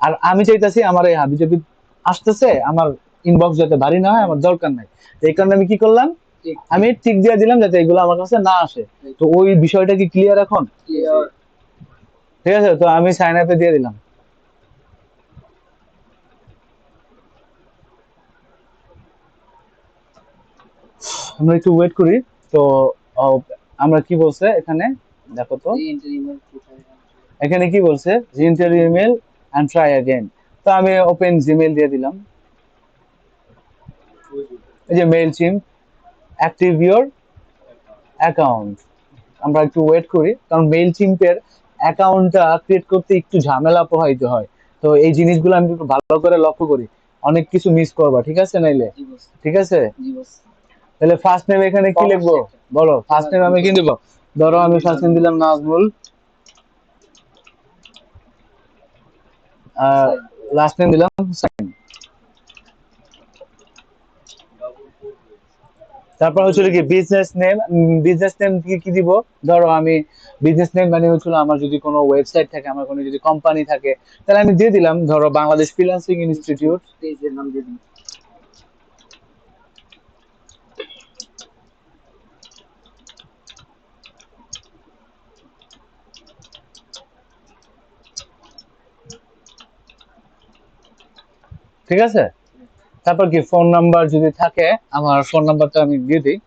আর আমি চাইতেছি আমার এই হাবিজাবি আসতেছে, আমার ইনবক্স যাতে ভারী না হয়, আমার দরকার নাই। এই কারণে আমি কি করলাম? আমি টিক দিয়ে দিলাম যাতে এগুলো আমার কাছে না আসে। তো ওই বিষয়টা কি ক্লিয়ার এখন? ঠিক আছে, তো আমি সাইন আপে দিয়ে দিলাম। আমরা একটু ওয়েট করি। তো আহ, আমরা কি বলছে এখানে দেখো তো, এখানে কি বলছে? Reenter email and try again. তো আমি ওপেন জিমেইল দিয়ে দিলাম। এই যে মেইল চিম, অ্যাক্টিভ ইওর অ্যাকাউন্ট। আমরা একটু ওয়েট করি, কারণ মেইল চিম্পের অ্যাকাউন্টটা ক্রিয়েট করতে একটু ঝামেলা পোহাইতে হয়। তো এই জিনিসগুলো আমি একটু ভালো করে লক্ষ্য করি, অনেক কিছু মিস করবা, ঠিক আছে নাইলে? জি বস। ঠিক আছে, জি বস। তাহলে ফার্স্ট নেম এখানে কি লিখবো বলো? ফার্স্ট নেম আমি কি দিব? ধরো আমি ফার্স্ট নেম দিলাম নাজমুল, আর লাস্ট নেম দিলাম হুসাইন। তারপর হচ্ছিল কি বিজনেস নেম, বিজনেস নেম কি কি দিব? ধরো আমি বিজনেস নেম মানে হচ্ছিল আমার যদি কোনো ওয়েবসাইট থাকে, আমার কোনো যদি কোম্পানি থাকে, তাহলে আমি দিয়ে দিলাম ধরো বাংলাদেশ ফ্রিল্যান্সিং ইনস্টিটিউট। পেজের নাম দিয়ে দিন। ঠিক আছে, তারপর কি ফোন নাম্বার যদি থাকে, আমার ফোন নাম্বারটা আমি দিয়ে দিই।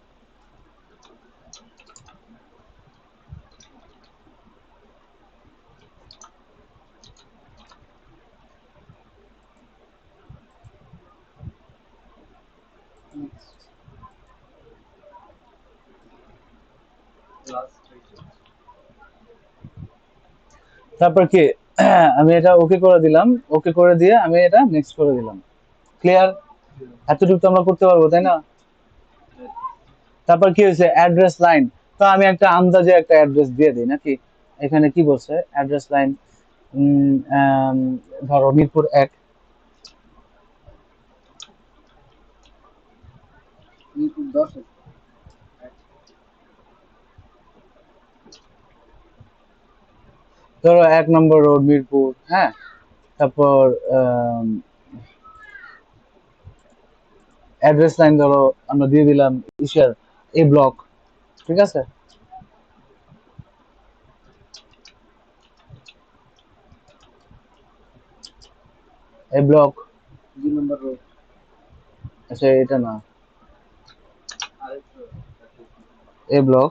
তারপর কি আমি এটা ওকে করে দিলাম, ওকে করে দিয়ে আমি এটা নেক্সট করে দিলাম। ক্লিয়ার? এতটুকু তো আমরা করতে পারবো, তাই না? তারপর কি হয়েছে অ্যাড্রেস লাইন, তো আমি একটা আন্দাজে একটা অ্যাড্রেস দিয়ে দিই নাকি? এখানে কি বলছে অ্যাড্রেস লাইন, ধরো মিরপুর 1, মিরপুর 10 আছে। ধরো 1 নম্বর রোড মিরপুর, হ্যাঁ। তারপর অ্যাড্রেস লাইন ধরো আমরা দিয়ে দিলাম ইশার এ ব্লক, ঠিক আছে? এ ব্লক, 2 নম্বর রোড। আচ্ছা এটা না, এ ব্লক,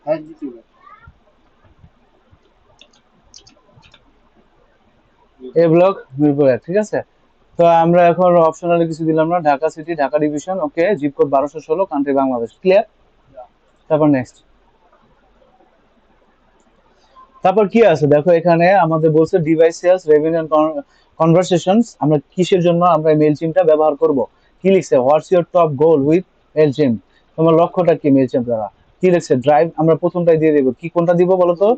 হ্যাঁ দিছি ভাই। এ ব্লক মিরপুর 1, ঠিক আছে। তো আমরা এখন অপশনালি কিছু দিলাম না, Dhaka city, Dhaka division, okay, zip code 1216, country Bangladesh, clear? তারপর নেক্সট। তারপর কি আছে দেখো, এখানে আমাদের বলছে ডিভাইস সেলস রেভিনিউ কনভারসেশনস, আমরা কিসের জন্য আমরা মেইলচিমটা ব্যবহার করব? কি লিখছে what's your top goal with Mailchimp, তোমার লক্ষ্যটা কি মেইলচিম দ্বারা? কি লিখছে ড্রাইভ, আমরা প্রথমটাই দিয়ে দেব, কি কোনটা দিব বলো তো?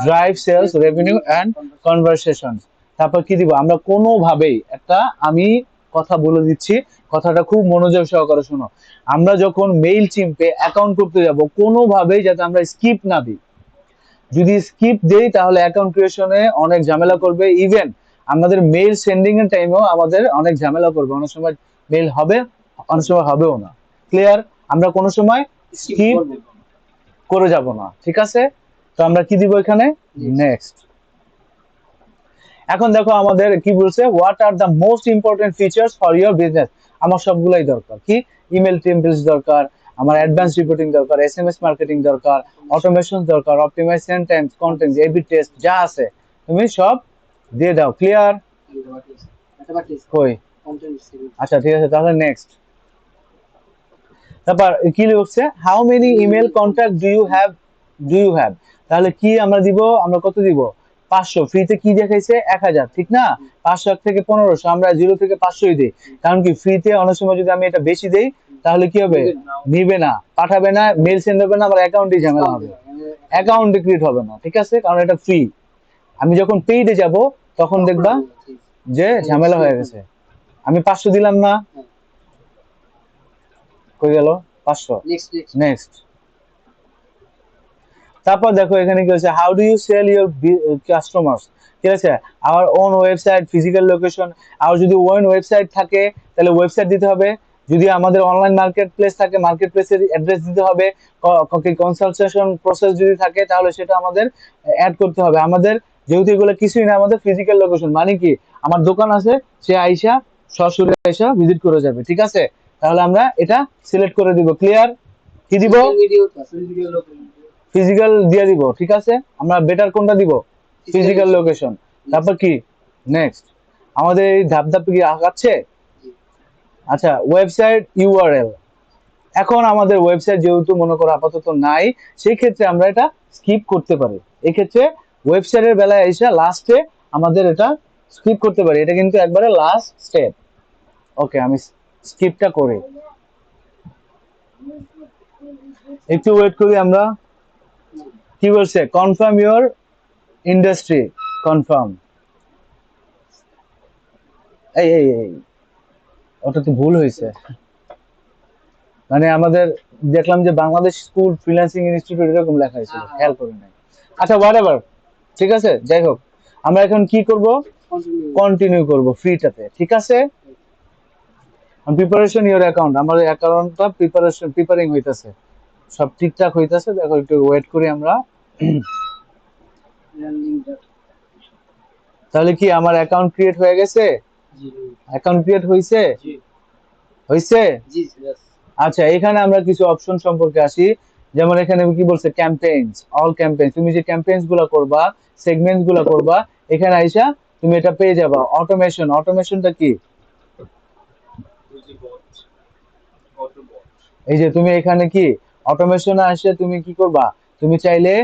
Drive sales revenue and conversations. তারপর কি দিব আমরা? কোনোভাবেই একটা, আমি কথা বলে দিচ্ছি, কথাটা খুব মনোযোগ সহকারে শোনো। আমরা যখন মেইল চিম্পে অ্যাকাউন্ট করতে যাব, কোনোভাবেই যাতে আমরা স্কিপ না দিই। যদি স্কিপ দেই তাহলে অ্যাকাউন্ট ক্রিয়েশনে অনেক ঝামেলা করবে, ইভেন আমাদের মেইল সেন্ডিং এর টাইমেও আমাদের অনেক ঝামেলা করবে, অনেক সময় মেইল হবে, অনেক সময় হবেও না। ক্লিয়ার? আমরা কোনো সময় স্কিপ করে যাব না, ঠিক আছে? তো আমরা কি দিব এখানে? নেক্সট। এখন দেখো আমাদের কি বলছে, what are the most important features for your business. আমার সবগুলাই দরকার, কি ইমেল টেমপ্লেটস দরকার, আমার অ্যাডভান্স রিপোর্টিং দরকার, এসএমএস মার্কেটিং দরকার, অটোমেশন দরকার, optimise sentence, content, A B test যা আছে তুমি সব দিয়ে দাও। ক্লিয়ার? কই? আচ্ছা ঠিক আছে, তাহলে নেক্সট। তারপর কি লিখছে, how many email contact do you have, তাহলে কি আমরা দিব? আমরা কত দিব? 500। ফ্রিতে কি দেখাইছে? 1000, ঠিক না? 500 থেকে 1500, আমরা 0 থেকে 500ই দিই, কারণ কি ফ্রিতে অনেক সময় যদি আমি এটা বেশি দেই তাহলে কি হবে? নিবে না, পাঠাবে না, মেল সেন্ড হবে না, আমার অ্যাকাউন্টে ঝামেলা হবে, অ্যাকাউন্টে ক্রিয়েট হবে না, ঠিক আছে? কারণ এটা ফ্রি। আমি যখন পেইডে যাব তখন দেখবা যে ঝামেলা হয়ে গেছে। আমি 500 দিলাম না, কই গেল 500? নেক্সট। তারপর দেখো এখানে কি হচ্ছে, how do you sell your customers, ঠিক আছে? Our own website, physical location, আর যদি ওন ওয়েবসাইট থাকে তাহলে ওয়েবসাইট দিতে হবে, যদি আমাদের অনলাইন মার্কেট প্লেস থাকে মার্কেট প্লেসের অ্যাড্রেস দিতে হবে, কনসালটেশন প্রসেস যদি থাকে তাহলে সেটা আমাদের অ্যাড করতে হবে। আমাদের যেহেতু এগুলো কিছুই না, আমাদের ফিজিক্যাল লোকেশন মানে কি, আমার দোকান আছে, সে আইসা সরাসরি আইসা ভিজিট করে যাবে, ঠিক আছে? তাহলে আমরা এটা সিলেক্ট করে দিব। ক্লিয়ার? কি দিব? ফিজিক্যাল দিয়ে দিব, ঠিক আছে। আমরা বেটার কোনটা দিব? Physical location. তারপর কি নেক্সট? আমাদের এই ধাপ ধাপ কি আগাচ্ছে? আচ্ছা, ওয়েবসাইট ইউআরএল। এখন আমাদের ওয়েবসাইট যেহেতু মনে করো আপাতত নাই, সেই ক্ষেত্রে আমরা এটা স্কিপ করতে পারি। এক্ষেত্রে ওয়েবসাইটের বেলায় এসে লাস্টে আমাদের এটা স্কিপ করতে পারি, এটা কিন্তু একবারে লাস্ট স্টেপ। ওকে, আমি স্কিপটা করি, একটু ওয়েট করি আমরা। কি বলছে? Confirm your industry, confirm. এই এই এই ওটা তো ভুল হয়েছে, মানে আমাদের দেখলাম যে বাংলাদেশ স্কুল ফ্রিল্যান্সিং ইনস্টিটিউট এরকম লেখা হয়েছিল, খেয়াল করি নাই। আচ্ছা, হোয়াট এভার, ঠিক আছে, যাই হোক। আমরা এখন কি করব? কন্টিনিউ করব ফ্রিটাতে, ঠিক আছে। প্রিপারেশন ইওর অ্যাকাউন্ট, আমার অ্যাকাউন্টটা প্রিপারিং হইতাছে, সব ঠিকঠাক হইতাছে। দেখো একটু ওয়েট করি আমরা। তাহলে কি আমার অ্যাকাউন্ট ক্রিয়েট হয়ে গেছে? অ্যাকাউন্ট ক্রিয়েট হইছে? হইছে। আচ্ছা, এখানে আমরা কিছু অপশন সম্পর্কে আসি। যেমন এখানে কি বলছে? Campaigns, all campaign. তুমি যে ক্যাম্পেইনস গুলো করবা, সেগমেন্টস গুলো করবা, এখানে আইসা তুমি এটা পেয়ে যাবা। অটোমেশন, অটোমেশনটা কি? এই যে তুমি এখানে কি অটোমেশনে আসে তুমি কি করবা? তুমি চাইলে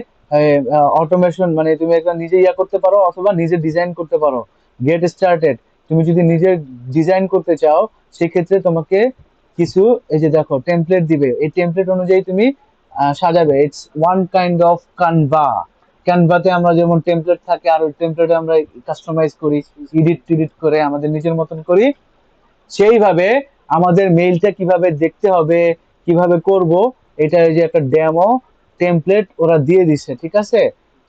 অটোমেশন মানে তুমি এটা নিজে ইয়া করতে পারো অথবা নিজে ডিজাইন করতে পারো। গেট স্টার্টেড, তুমি যদি নিজে ডিজাইন করতে চাও সেক্ষেত্রে তোমাকে কিছু এই যে দেখো টেমপ্লেট দিবে, এই টেমপ্লেট অনুযায়ী তুমি সাজাবে। It's one kind of Canva. ক্যানভাতে আমরা যেমন টেমপ্লেট থাকে, আর ওই টেমপ্লেটে আমরা কাস্টমাইজ করি, এডিট টিডিট করে আমাদের নিজের মতন করি। সেইভাবে আমাদের মেইলটা কিভাবে দেখতে হবে, কিভাবে করব, এটা এই যে একটা ডেমো টেমপ্লেট ওরা দিয়ে দিচ্ছে, ঠিক আছে।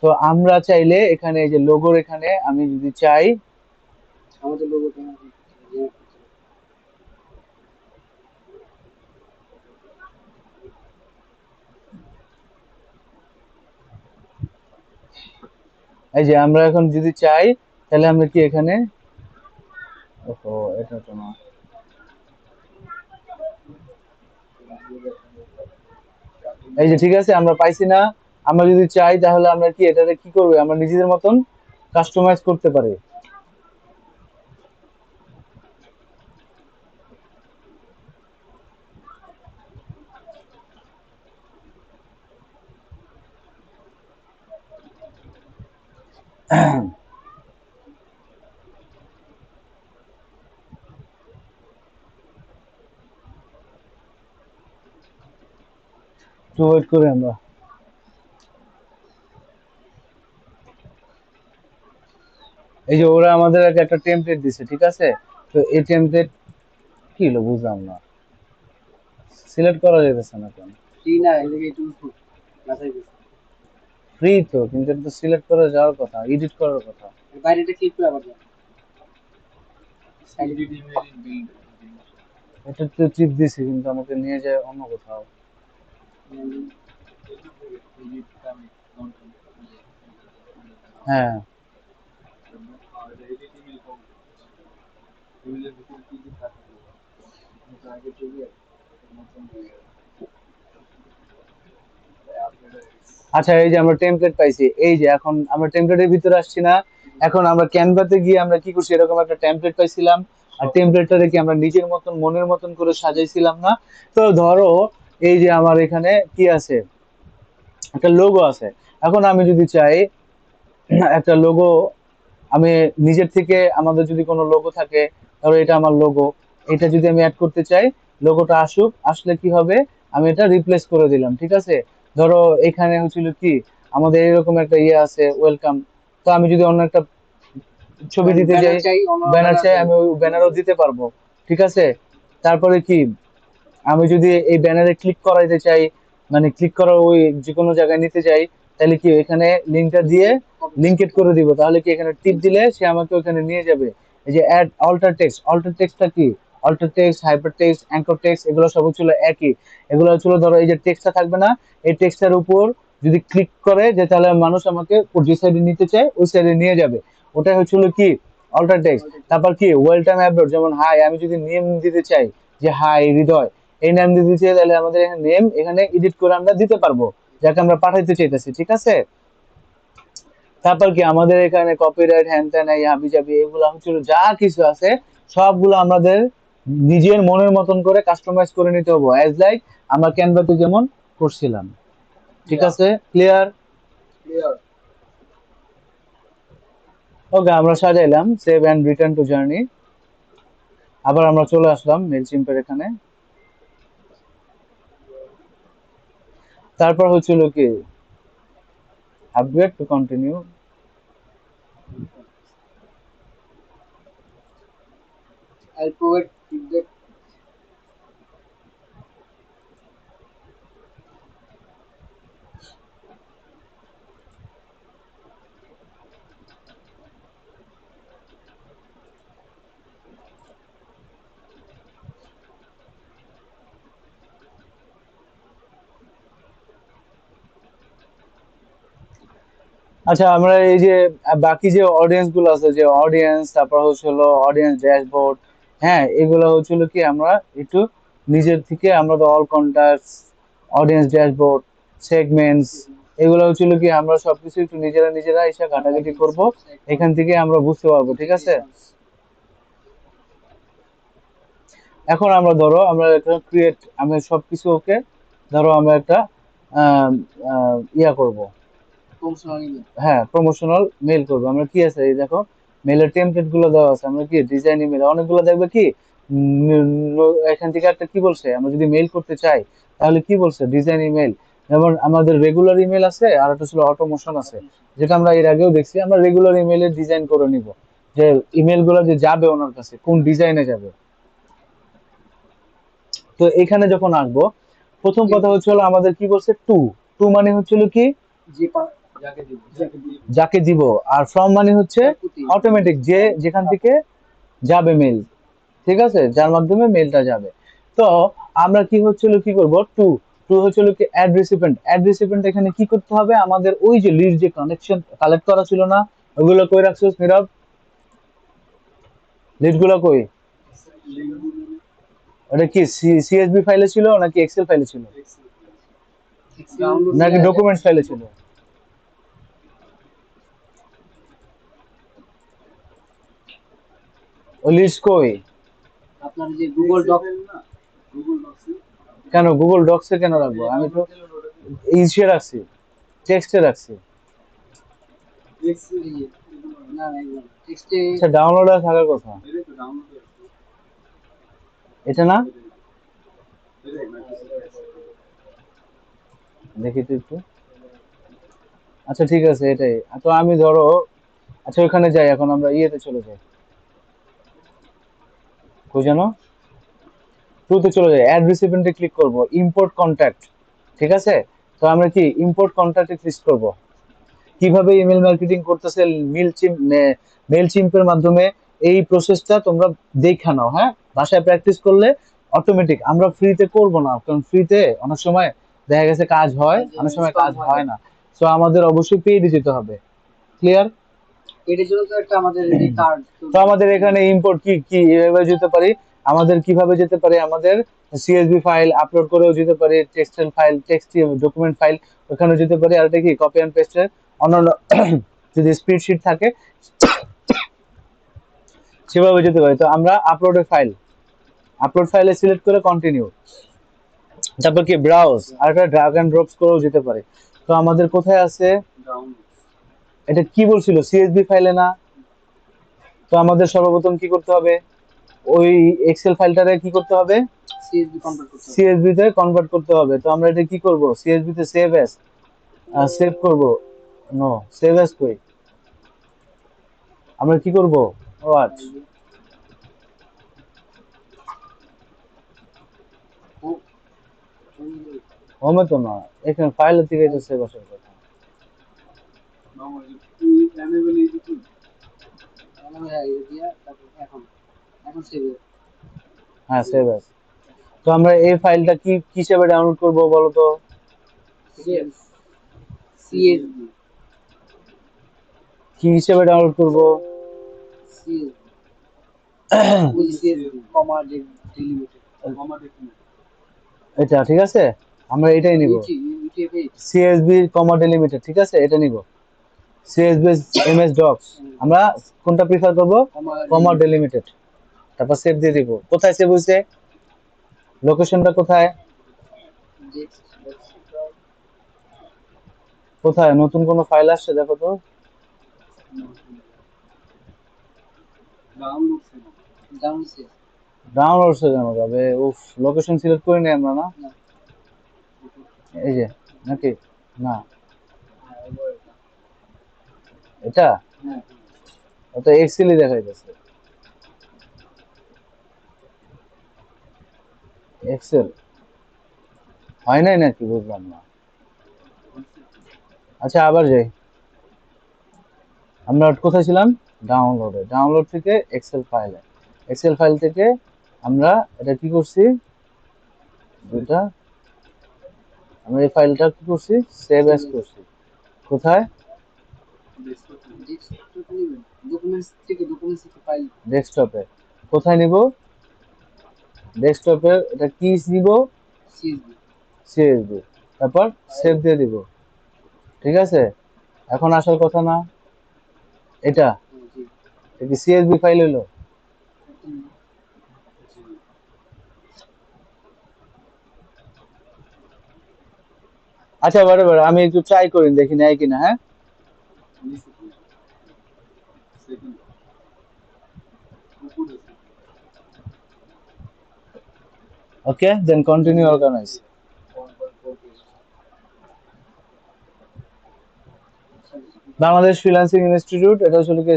তো আমরা চাইলে এখানে এই যে লোগোর এখানে আমি যদি চাই, আমাদের লোগোটা এই যে আমরা এখন যদি চাই তাহলে আমরা কি এখানে, ওহো এটা তো না, এই যে ঠিক আছে আমরা পাইছি না। আমরা যদি চাই তাহলে আমরা কি এটাতে কি করবো? আমরা নিজেদের মতন কাস্টমাইজ করতে পারি। একটু ওয়েট করি আমরা। এই যে ওরা আমাদের একটা টেমপ্লেট দিছে, ঠিক আছে। তো এই টেমপ্লেট কি হলো বুঝলাম না, সিলেক্ট করা যেতেছে না কেন? ফ্রি না, এদিকে একটু বাছাই করছি। ফ্রি তো, কিন্তু এটা তো সিলেক্ট করে যাওয়ার কথা, এডিট করার কথা। বাইরেটা ক্লিক করে আবার যাও। এটা তো টিপ দিছি কিন্তু আমাকে নিয়ে যায় অন্য কোথাও। হ্যাঁ, আচ্ছা, এই যে আমরা টেমপ্লেট পাইছি, এই যে এখন আমরা টেমপ্লেটের ভিতরে আসছি না। এখন আমরা ক্যানভাতে গিয়ে আমরা কি করছি? এরকম একটা টেমপ্লেট পাইছিলাম, আর টেমপ্লেটটা কি আমরা নিজের মতন মনের মতন করে সাজাইছিলাম না? তো ধরো এই যে আমার এখানে কি আছে, একটা লোগো আছে। এখন আমি যদি চাই একটা লোগো, আমি নিজের থেকে আমাদের যদি কোনো লোগো থাকে, ধরো এটা আমার লোগো, এটা যদি আমি অ্যাড করতে চাই, লোগোটা আসুক, আসলে কি হবে? আমি এটা রিপ্লেস করে দিলাম, ঠিক আছে। ধরো এখানে হচ্ছিল কি, আমাদের এরকম একটা ইয়ে আছে ওয়েলকাম। তো আমি যদি অন্য একটা ছবি দিতে ব্যানার যাই, চাই, অন্য ব্যানার ব্যানার চাই, দেবো। আমি ওই ব্যানারও দিতে পারবো, ঠিক আছে। তারপরে কি, আমি যদি এই ব্যানারে ক্লিক করাইতে চাই, মানে ক্লিক করার ওই যে কোনো জায়গায় নিতে চাই, তাহলে কি এখানে লিঙ্কটা দিয়ে লিঙ্কেট করে দিব, তাহলে কি এখানে টিপ দিলে সে আমাকে ওখানে নিয়ে যাবে। এই যে অ্যাড অল্টার টেক্সট, অল্টার টেক্সটটা কি? Alter text, hyper text, anchor text, এগুলো সব হচ্ছিল একই। এগুলো হচ্ছিল ধরো এই যে টেক্সটটা থাকবে না, এই টেক্সটের উপর যদি ক্লিক করে যে তাহলে মানুষ আমাকে যে সাইডে নিতে চায় ওই সাইডে নিয়ে যাবে, ওটাই হচ্ছিল কি অল্টার টেক্সট। তারপর কি ওয়েলকাম অ্যাব্রোড, যেমন হাই, আমি যদি নেম দিতে চাই যে হাই হৃদয়, এই নাম দিতে চাই, তাহলে আমাদের এখানে নেম এখানে এডিট করে আমরা দিতে পারবো, যাকে আমরা পাঠাইতে চাইতেছি, ঠিক আছে। তারপর কি আমাদের এখানে কপিরাইট হ্যান ত্যান এই হাবি জাবি এগুলো হচ্ছিল যা কিছু আছে সবগুলো আমাদের নিজের মনের মতন করে কাস্টমাইজ করে নিতে হবে, অ্যাজ লাইক আমরা ক্যানভাতে যেমন করছিলাম, ঠিক Yeah. আছে, ক্লিয়ার। Clear. ওকে, আমরা সাজাইলাম save and return to journey. আবার আমরা চলে আসলাম মেলচিম্পের এখানে। তারপর হচ্ছিল কি upgrade to continue. I'll provide feedback. আচ্ছা, আমরা এই যে বাকি যে অডিয়েন্স গুলো আছে, যে অডিয়েন্স, তারপর হচ্ছিল অডিয়েন্স ড্যাশবোর্ড, হ্যাঁ এগুলো হচ্ছিল কি আমরা একটু নিজের থেকে আমরা তো all contacts, audience dashboard, segments, এগুলো হচ্ছিল কি আমরা সবকিছু একটু নিজেরা নিজেরা এসে ঘাটাঘাটি করব, এখান থেকে আমরা বুঝতে পারবো, ঠিক আছে। এখন আমরা ধরো আমরা একটা ক্রিয়েট, আমরা সবকিছু ওকে, ধরো আমরা একটা ইয়া করব, Promotional email. হ্যাঁ প্রমোশনাল মেল করবো। আমরা কি আছে এই দেখো মেলের টেমপ্লেট গুলো দেওয়া আছে, আমরা কি ডিজাইন ইমেল অনেকগুলো দেখবে কি এখান থেকে একটা কি বলছে, আমরা যদি মেল করতে চাই তাহলে কি বলছে ডিজাইন ইমেল। যেমন আমাদের রেগুলার ইমেল আছে আর একটা ছিল অটোমোশন আছে, যেটা আমরা এর আগেও দেখছি। আমরা রেগুলার ইমেলের ডিজাইন করে নিব, যে ইমেল গুলো যে যাবে ওনার কাছে কোন ডিজাইনে যাবে। তো এখানে যখন আসবো, প্রথম কথা হচ্ছে হলো আমাদের কি বলছে টু, টু মানে হচ্ছিল কি যে যাকে দিব যাকে দিব, আর ফ্রম মানে হচ্ছে অটোমেটিক যে যেখান থেকে যাবে মেল, ঠিক আছে, যার মাধ্যমে মেলটা যাবে। তো আমরা কি হচ্ছিল কি করব, টু, টু হচ্ছিল কি অ্যাড রিসিপিয়েন্ট, অ্যাড রিসিপিয়েন্ট এখানে কি করতে হবে, আমাদের ওই যে লিড যে কানেকশন কালেক্ট করা ছিল না, ওগুলো কই রাখছো নীরব, লিড গুলো কই, ওটা কি সিএসভি ফাইলে ছিল নাকি এক্সেল ফাইলে ছিল download নাকি ডকুমেন্টস ফাইলে ছিল? ও লিস্ট কই? আপনার যে গুগল ডক কেন গুগল ডক্সে কেন রাখবো, আমি তো ইসে রাখছি, টেক্সটে রাখছি। না না টেক্সটে আচ্ছা ডাউনলোড থাকার কথা, এটা না, দেখি তো একটু। আচ্ছা ঠিক আছে এটাই তো, আমি ধরো আচ্ছা ওখানে যাই, এখন আমরা ইয়েতে চলে যাই, কই জানো, টুতে চলে যাই, অ্যাড রিসিপিয়েন্টে ক্লিক করব, ইম্পোর্ট কন্ট্যাক্ট, ঠিক আছে। তো আমরা কি ইম্পোর্ট কন্ট্যাক্টে ক্লিক করব। কিভাবে ইমেল মার্কেটিং করতেছে মেল চিম্পের মাধ্যমে, এই প্রসেসটা তোমরা দেখা নাও, হ্যাঁ বাসায় প্র্যাকটিস করলে অটোমেটিক। আমরা ফ্রিতে করব না, কারণ ফ্রিতে অনেক সময় দেখা গেছে কাজ হয়, অনেক সময় কাজ হয় না। তো আমাদের অবশ্যই পেইড যেতে হবে, ক্লিয়ার। এটার জন্য তো একটা আমাদের যে কার্ড তো আমাদের এখানে ইম্পোর্ট কি কি এভাবে যেতে পারি, আমাদের কিভাবে যেতে পারি, আমাদের সিএসভি ফাইল আপলোড করেও যেতে পারি, textile file, text document file ওখানে যেতে পারি, আর এটা কি কপি অ্যান্ড পেস্টের অন্যান্য যদি স্প্রেডশিট থাকে সেভাবে যেতে পারি। তো আমরা আপলোডের ফাইল, আপলোড ফাইলে সিলেক্ট করে কন্টিনিউ, তারপর কি ব্রাউজ, আর একটা ড্রাগ এন্ড ড্রপস করেও যেতে পারে। তো আমাদের কোথায় আছে, এটা কি বলছিল সিএসভি ফাইলে না, তো আমাদের সর্বপ্রথম কি করতে হবে, ওই এক্সেল ফাইলটারে কি করতে হবে, সিএসভি কনভার্ট করতে হবে। সিএসভি তে কনভার্ট করতে হবে। তো আমরা এটা কি করব, সিএসভি তে সেভ অ্যাজ, সেভ করব, নো সেভ অ্যাজ কই, আমরা কি করব, হোয়াট, হোমে তো না, এখানে ফাইলের থেকে এটা সেভ আসার কথা। এখন এখন সেভ হ্যাঁ সেভ অ্যাজ। তো আমরা এই ফাইলটা কি হিসেবে ডাউনলোড করব বলো তো, সিএসভি কি হিসেবে ডাউনলোড করব, সিএসভি কমা ডিলিমিটেড এটা ঠিক আছে। আমরা এটাই নিব, UTF-8 সিএসবি কমা ডেলিমিটার, ঠিক আছে, এটা নিব। সিএসবি এমএস ডক্স, আমরা কোনটা প্রিফার করব? কমা ডেলিমিটেড। তারপর সেভ দিয়ে দিব। কোথায় সেভ হইছে? লোকেশনটা কোথায়? কোথায় নতুন কোনো ফাইল আসছে দেখো তো। ডাউনলোড হয়ে কেন যাবে? উফ, লোকেশন সিলেক্ট করে নিই আমরা না? এই যে, নাকি? না, এটা তো এক্সেলই দেখাইতেছে। এক্সেল হয় নাই নাকি, বুঝলাম না। আচ্ছা, আবার যাই। আমরা কোথায় ছিলাম? ডাউনলোডে। ডাউনলোড থেকে এক্সেল ফাইলে, এক্সেল ফাইল থেকে আমরা এটা কি করছি, এটা আমরা এই ফাইলটা কি করছি, সেভ অ্যাজ করছি। কোথায়? ডেস্কটপে। কোথায় নিব? ডেস্কটপে। এটা কি নিব? সিএসবি। তারপর সেভ দিয়ে দিব, ঠিক আছে। এখন আসার কথা না, এটা কি সিএসবি ফাইল হলো? আচ্ছা, বরাবর আমি একটু ট্রাই করি, দেখি নেয় কিনা। হ্যাঁ, okay, then continue organise. Bangladesh freelancing Institute, এটা আসলে কি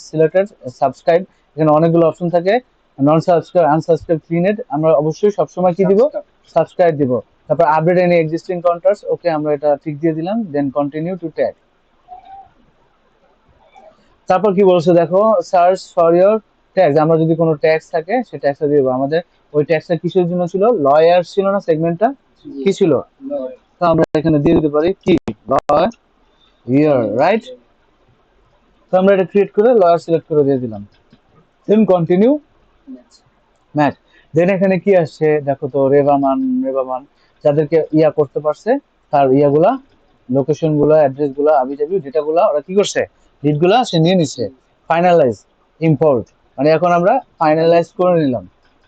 সিলেক্টেড সাবস্ক্রাইব। এখানে অনেকগুলো অপশন থাকে, নন সাবস্ক্রাইব, আনসাবস্ক্রাইব, ফ্রিনেট। আমরা অবশ্যই সবসময় কি দিব? সাবস্ক্রাইব দিব। তারপর update any existing contracts, okay, আমরা এটা ঠিক দিয়ে দিলাম। Then continue to tag. তারপর কি বলছে দেখো, সার্চ ফর ইওর ট্যাক্স। আমরা যদি কোনো ট্যাক্স থাকে সে ট্যাক্সটা দিয়ে দেবো। আমাদের ওই ট্যাক্সটা কিসের জন্য ছিল? লয়ার ছিল না সেগমেন্টটা? কি ছিল? তো আমরা এখানে দিয়ে দিতে পারি কি, লয়ার ইয়ার, রাইট। তো আমরা এটা ক্রিয়েট করে লয়ার সিলেক্ট করে দিয়ে দিলাম। Then continue match. দেন এখানে কি আসছে দেখো তো, রেভামান। রেভামান যাদেরকে ইয়া করতে পারছে, তার ইয়াগুলা, লোকেশন গুলা, অ্যাড্রেস গুলা, আবি জাবি ডেটা গুলা ওরা কি করছে, লিড গুলা সে নিয়ে নিচ্ছে। ফাইনালাইজ ইম্পোর্ট, মানে এখন আমরা ফাইনালাইজ করে নিলাম,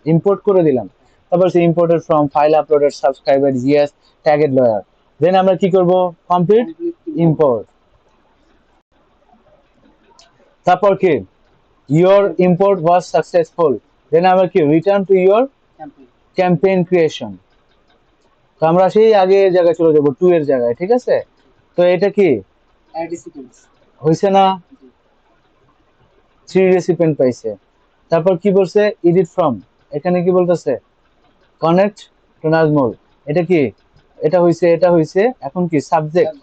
ইম্পোর্ট করে দিলাম। তারপর সে imported from file uploaded subscriber GS tagged lawyer. Then আমরা কি করব? Complete import. তারপর কি, your import was successful. Then আমরা কি, return to your campaign creation. তো আমরা সেই আগে জায়গায় চলে যাবো, 2 এর জায়গায়, ঠিক আছে। তো এটা কি হয়েছে না? 3 রেসিপিয়েন্ট পাইছে। তারপর কি বলছে? এডিট ফ্রম, এখানে কি বলতেছে? Connect to Nazmul. এটা কি, এটা হইছে, এটা হইছে। এখন কি সাবজেক্ট,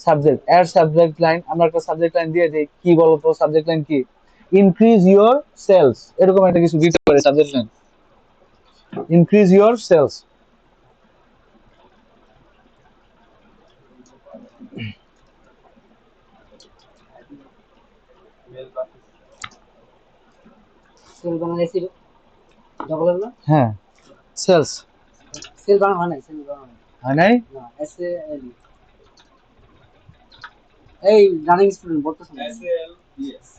সাবজেক্ট এর সাবজেক্ট লাইন, আমরা একটা সাবজেক্ট লাইন দিয়ে দেই। কি বলতো সাবজেক্ট লাইন কি? ইনক্রিজ ইওর সেলস, এরকম একটা কিছু দিতে পারে subject line. Increase your sales. Sale বানাইছি ডবল না? হ্যাঁ, সেলস সেল বানানো হয় নাই, সেল বানানো হয় নাই। না, এস এ এল। এই রানিং স্টুডেন্ট বলতেছ না? S A L E S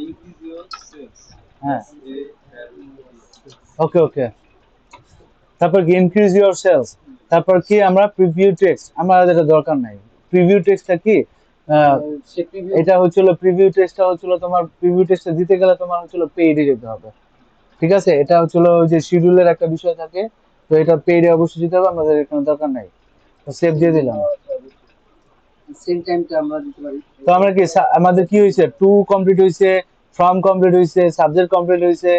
increase your sales. হ্যাঁ, ওকে ওকে। তারপর কি, ইনক্রিজ ইওর সেলস। তারপর কি, আমরা প্রিভিউ টেক্সট, আমাদের এটা দরকার নাই। প্রিভিউ টেক্সটটা কি, এটা হচ্ছিল প্রিভিউ টেক্সটটা হচ্ছিল তোমার, প্রিভিউ টেক্সটটা দিতে গেলে তোমার হচ্ছিল পেইডে যেতে হবে, ঠিক আছে। এটা হচ্ছিল যে শিডিউলের একটা বিষয় থাকে, তো এটা পেইডে অবশ্যই দিতে হবে, আমাদের কোনো দরকার নাই। তো সেভ দিয়ে দিলাম। সেম টাইমটা আমরা দিতে পারি। তো আমরা কি, আমাদের কি হয়েছে, টু কমপ্লিট হয়েছে, ফ্রম কমপ্লিট হয়েছে, সাবজেক্ট কমপ্লিট হয়েছে।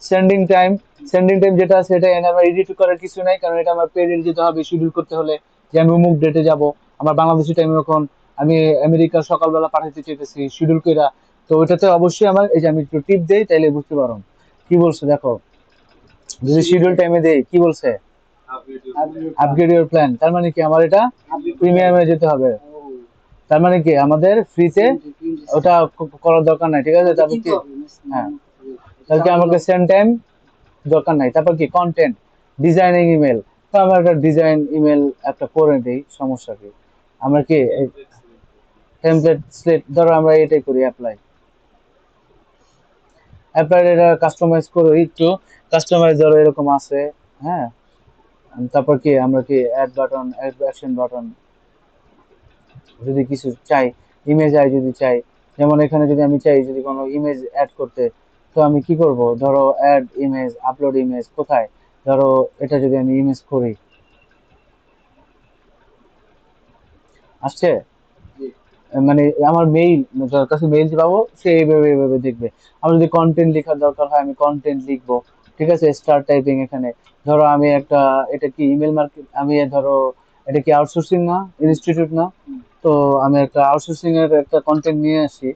সেন্ডিং টাইম, সেন্ডিং টাইম যেটা আছে এটা এনে আমার এডিট করার কিছু নাই, কারণ এটা আমার পেড দিতে হবে শিডিউল করতে হলে, যে আমি অমুক ডেটে যাব। আমার বাংলাদেশি টাইমে এখন আমি আমেরিকার সকালবেলা পাঠাতে চাইতেছি শিডিউল কইরা। তো ওইটাতে অবশ্যই আমার, এই যে আমি একটু টিপ দেই তাইলে বুঝতে পারো কি বলছে দেখো। যদি শিডিউল টাইমে দেই কি বলছে, আপগ্রেড ইওর প্ল্যান। তার মানে কি, আমার এটা প্রিমিয়ামে যেতে হবে। তার মানে কি, আমাদের ফ্রিতে ওটা করার দরকার নাই, ঠিক আছে। তারপর কি, হ্যাঁ, তাহলে কি আমাকে সেন্ড টাইম দরকার নাই। তারপর কি, কন্টেন্ট, ডিজাইনিং ইমেল, তো আমরা একটা ডিজাইন ইমেল একটা করে দিই, সমস্যা কি? আমরা কি টেমপ্লেট সিলেক্ট, ধরো আমরা এটাই করি, অ্যাপ্লাই। অ্যাপ্লাই এটা কাস্টমাইজ করো একটু, কাস্টমাইজ ধরো এরকম আছে, হ্যাঁ। তারপর কি আমরা কি add button, add action button, যদি কিছু চাই, ইমেজ আই যদি চাই, যেমন এখানে যদি আমি চাই যদি কোনো ইমেজ অ্যাড করতে, তো আমি কি করব, ধরো অ্যাড ইমেজ, আপলোড ইমেজ কোথায়, ধরো এটা যদি আমি ইমেজ করি, আসছে, মানে আমার মেইল, যার কাছে মেইল পাবো সে এইভাবে এইভাবে দেখবে। আমার যদি কন্টেন্ট লেখার দরকার হয় আমি কন্টেন্ট লিখবো, ঠিক আছে, স্টার টাইপিং এখানে। ধরো আমি একটা, এটা কি ইমেল মার্কেট, আমি ধরো এটা কি আউটসোর্সিং না, ইনস্টিটিউট না, তো আমি একটা আউটসোর্সিং এর একটা কন্টেন্ট নিয়ে আসি,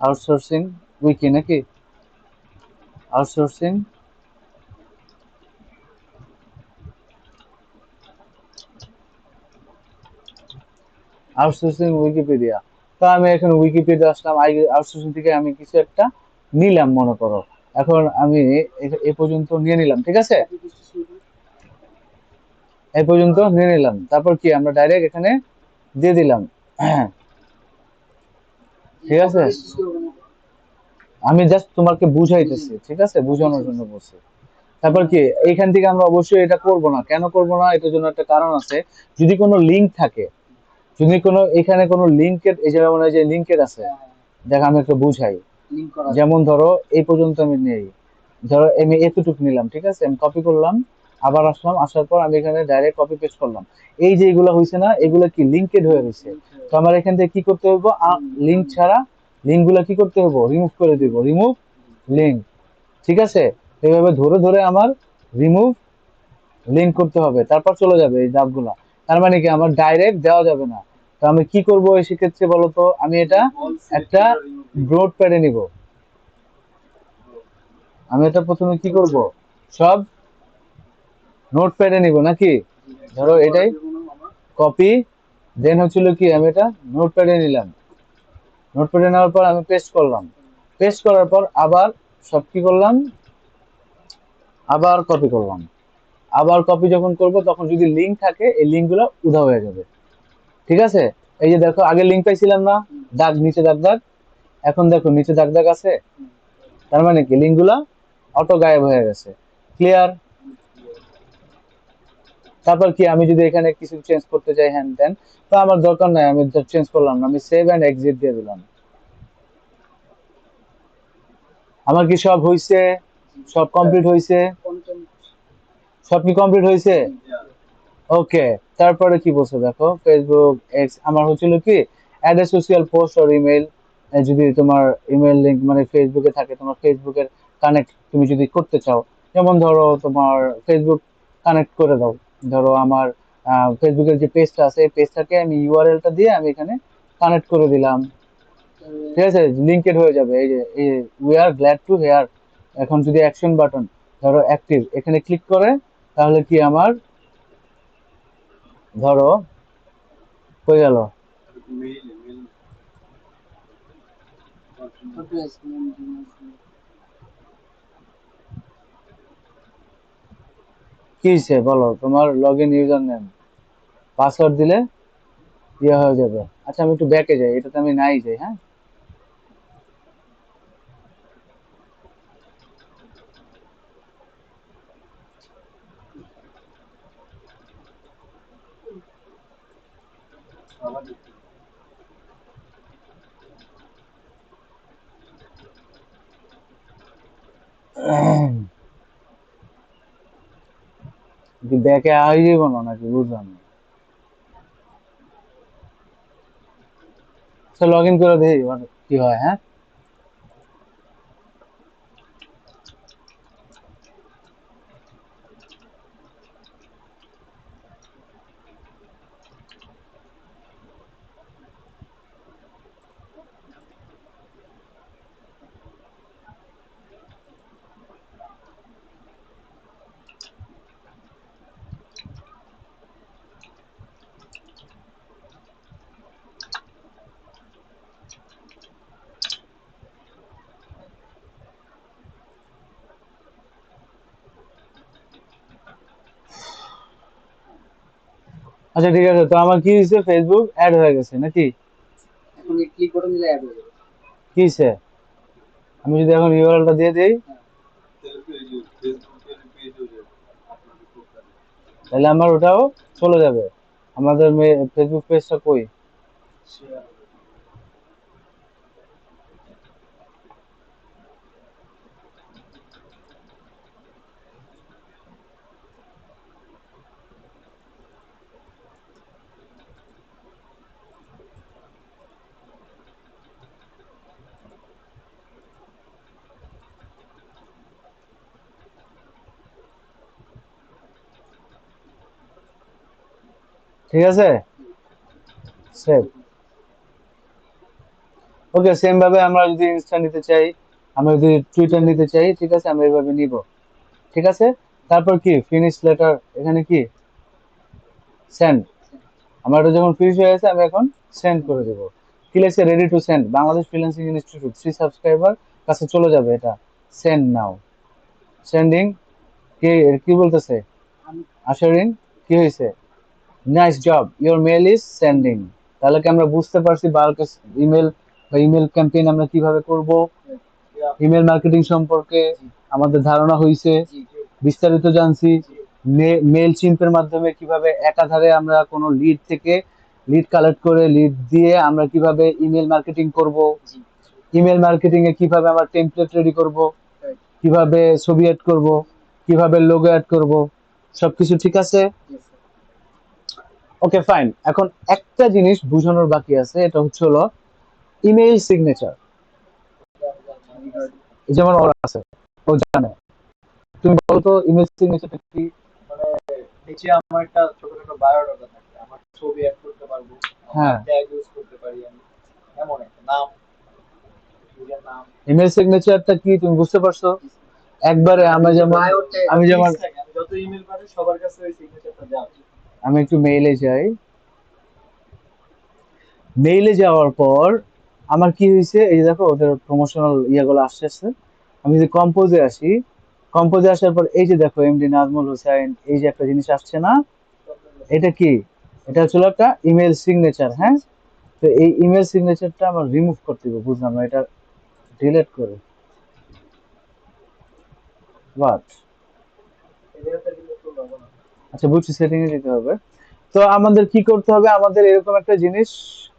আউটসোর্সিং উইকি নাকি, আউটসোর্সিং, আউটসোর্সিং উইকিপিডিয়া। তো আমি এখানে উইকিপিডিয়া আসলাম, আউটসোর্সিং থেকে আমি কিছু একটা নিলাম মনে করো, এখন আমি এ পর্যন্ত নিয়ে নিলাম, ঠিক আছে, এই পর্যন্ত নিয়ে নিলাম, তারপর কি আমরা ডাইরেক্ট এখানে দিয়ে দিলাম, ঠিক আছে। আমি জাস্ট তোমাকে বুঝাইতেছি, ঠিক আছে, বুঝানোর জন্য বলছি। তারপর কি এইখান থেকে আমরা অবশ্যই এটা করব না, কেন করব না, এটার জন্য একটা কারণ আছে। যদি কোনো লিঙ্ক থাকে, যদি কোনো এখানে কোনো লিঙ্কের, এই যে যেমন এই যে লিঙ্কের আছে, দেখ আমি একটু বুঝাই। যেমন ধরো এই পর্যন্ত আমি নেই, ধরো আমি এতটুকু নিলাম, ঠিক আছে, আমি কপি করলাম, আবার আসলাম, আসার পর আমি এখানে ডাইরেক্ট কপি পেস্ট করলাম। এই যে এগুলো হয়েছে না, এগুলো কি লিঙ্কেড হয়ে গেছে, তো আমার এখান থেকে কি করতে হবে, লিঙ্ক ছাড়া লিঙ্ক গুলা কি করতে হবে, রিমুভ করে দিব, রিমুভ লিঙ্ক, ঠিক আছে। এইভাবে ধরে ধরে আমার রিমুভ লিঙ্ক করতে হবে, তারপর চলে যাবে এই ধাপগুলা। তার মানে কি আমার ডাইরেক্ট দেওয়া যাবে না। তো আমি কি করব এই সেক্ষেত্রে বলতো, আমি এটা একটা নোট প্যাডে নিব, আমি এটা প্রথমে কি করব, সব নোট প্যাডে নিব নাকি, ধরো এটাই কপি, দেন হচ্ছিল কি আমি এটা নোট প্যাডে নিলাম, নোট প্যাডে নেওয়ার পর আমি পেস্ট করলাম, পেস্ট করার পর আবার সব কি করলাম, আবার কপি করলাম, আবার কপি যখন করব তখন যদি লিঙ্ক থাকে এই লিঙ্ক গুলো উধাও হয়ে যাবে, ঠিক আছে। এই যে দেখো আগে লিঙ্ক পাইছিলাম না, দাগ নিচে দাগ দাগ, এখন দেখো নিচে দাগ দাগ আছে, তার মানে কি লিঙ্ক গুলা অটো গায়েব হয়ে গেছে, ক্লিয়ার। তারপর কি আমি যদি এখানে কিছু চেঞ্জ করতে চাই হ্যান ত্যান, তো আমার দরকার নাই, আমি চেঞ্জ করলাম না, আমি সেভ এন্ড এক্সিট দিয়ে দিলাম। আমার কি সব হইছে, সব কমপ্লিট হইছে, সব কি কমপ্লিট হইছে, ওকে। তারপরে কি বলছো দেখো, ফেসবুক এক্স আমার হচ্ছিল কি, add a social post or email, যদি তোমার ইমেল লিংক মানে ফেসবুকে থাকে, তোমার ফেসবুকের কানেক্ট তুমি যদি করতে চাও, যেমন ধরো তোমার ফেসবুক কানেক্ট করে দাও, ধরো আমার ফেসবুকের যে পেজটা আছে এই পেজটাকে আমি ইউআরএলটা দিয়ে আমি এখানে কানেক্ট করে দিলাম, ঠিক আছে, লিঙ্কেড হয়ে যাবে। এই যে we are glad to hear, এখন যদি অ্যাকশন বাটন ধরো অ্যাক্টিভ এখানে ক্লিক করে, তাহলে কি আমার ধরো হয়ে গেল, কি হয়েছে বলো, তোমার log in user name password দিলে ইয়ে হয়ে যাবে। আচ্ছা আমি একটু ব্যাকে যাই, এটাতে আমি নাই যাই, হ্যাঁ। ব্যাকে আই যাবো না নাকি, বুঝলাম না। আচ্ছা লগ ইন করে দেখি এবার কি হয়, হ্যাঁ। আচ্ছা ঠিক আছে, তো আমার কি হয়েছে, ফেসবুক অ্যাড হয়ে গেছে নাকি? এখন ক্লিক বাটন দিলে অ্যাড হয়ে যাবে। কি হয়েছে? আমি যদি এখন ইউআরএলটা দিয়ে দিই, হ্যাঁ, তাহলে আমার ওটাও চলে যাবে। আমাদের ফেসবুক পেজটা কই? ঠিক আছে, সেভ। ওকে, সেম ভাবে আমরা যদি ইনস্টা নিতে চাই, আমরা যদি টুইটার নিতে চাই, ঠিক আছে, আমরা এইভাবে নিব। ঠিক আছে, তারপর কি ফিনিশ লেটার, এখানে কি সেন্ড। আমার এটা যখন ফিনিশ হয়ে গেছে, আমি এখন সেন্ড করে দেব। কি লেখছে, ready to send, Bangladesh freelancing institute 3 subscriber কাছে চলে যাবে এটা। Send now, sending. কি কি বলতেছে? আশারিন, কি হয়েছে? Nice job, your mail is sending. তাহলে কি আমরা বুঝতে পারছি বাল্ক ইমেল বা ইমেল ক্যাম্পেইন আমরা কিভাবে করব, ইমেল মার্কেটিং সম্পর্কে আমাদের ধারণা হয়েছে, বিস্তারিত জানছি। মেল চিম্পের মাধ্যমে কিভাবে একাধারে আমরা কোনো লিড থেকে লিড কালেক্ট করে লিড দিয়ে আমরা কিভাবে ইমেল মার্কেটিং করব, ইমেল মার্কেটিং এ কিভাবে আমরা টেমপ্লেট রেডি করব, কিভাবে ছবি অ্যাড করব, কিভাবে লোগো অ্যাড করব, সবকিছু ঠিক আছে। ওকে ফাইন, এখন একটা জিনিস বোঝানোর বাকি আছে, এটা হচ্ছে হলো ইমেইল সিগনেচার। যেমন ওর আছে, ও জানে। তুমি বলো তো ইমেল সিগনেচারটা কি? মানে নিচে আমার একটা ছোটখাটো বায়োডাটা থাকে, আমার ছবি অ্যাড করতে পারবো, হ্যাঁ, ট্যাগ ইউজ করতে পারি আমি, এমন একটা নাম, নিজের নাম। ইমেল সিগনেচারটা কি তুমি বুঝতে পারছো? একবারে আমরা যেমন, আমি যেমন, Fixed থাকে, আমি যত ইমেল পাঠাই সবার কাছে ওই সিগনেচারটা যাবে। আমি একটু মেইলে যাই। মেইলে যাওয়ার পর আমার কি হয়েছে, এই যে দেখো ওদের প্রমোশনাল ইয়েগুলো আসছে। আমি যদি কম্পোজে আসি, কম্পোজে আসার পর এই যে দেখো এমডি নাজমুল হোসাইন, এই যে একটা জিনিস আসছে না, এটা কি? এটা হচ্ছে একটা ইমেল সিগনেচার, হ্যাঁ। তো এই ইমেল সিগনেচারটা আমার রিমুভ করতে হবে, বুঝলাম না, এটা ডিলিট করে হোয়াট? এখানে কিন্তু একটু লবণ আছে। আচ্ছা বুঝছি, সেটিং এ যেতে হবে। তো আমাদের কি করতে হবে, আমাদের এরকম একটা জিনিস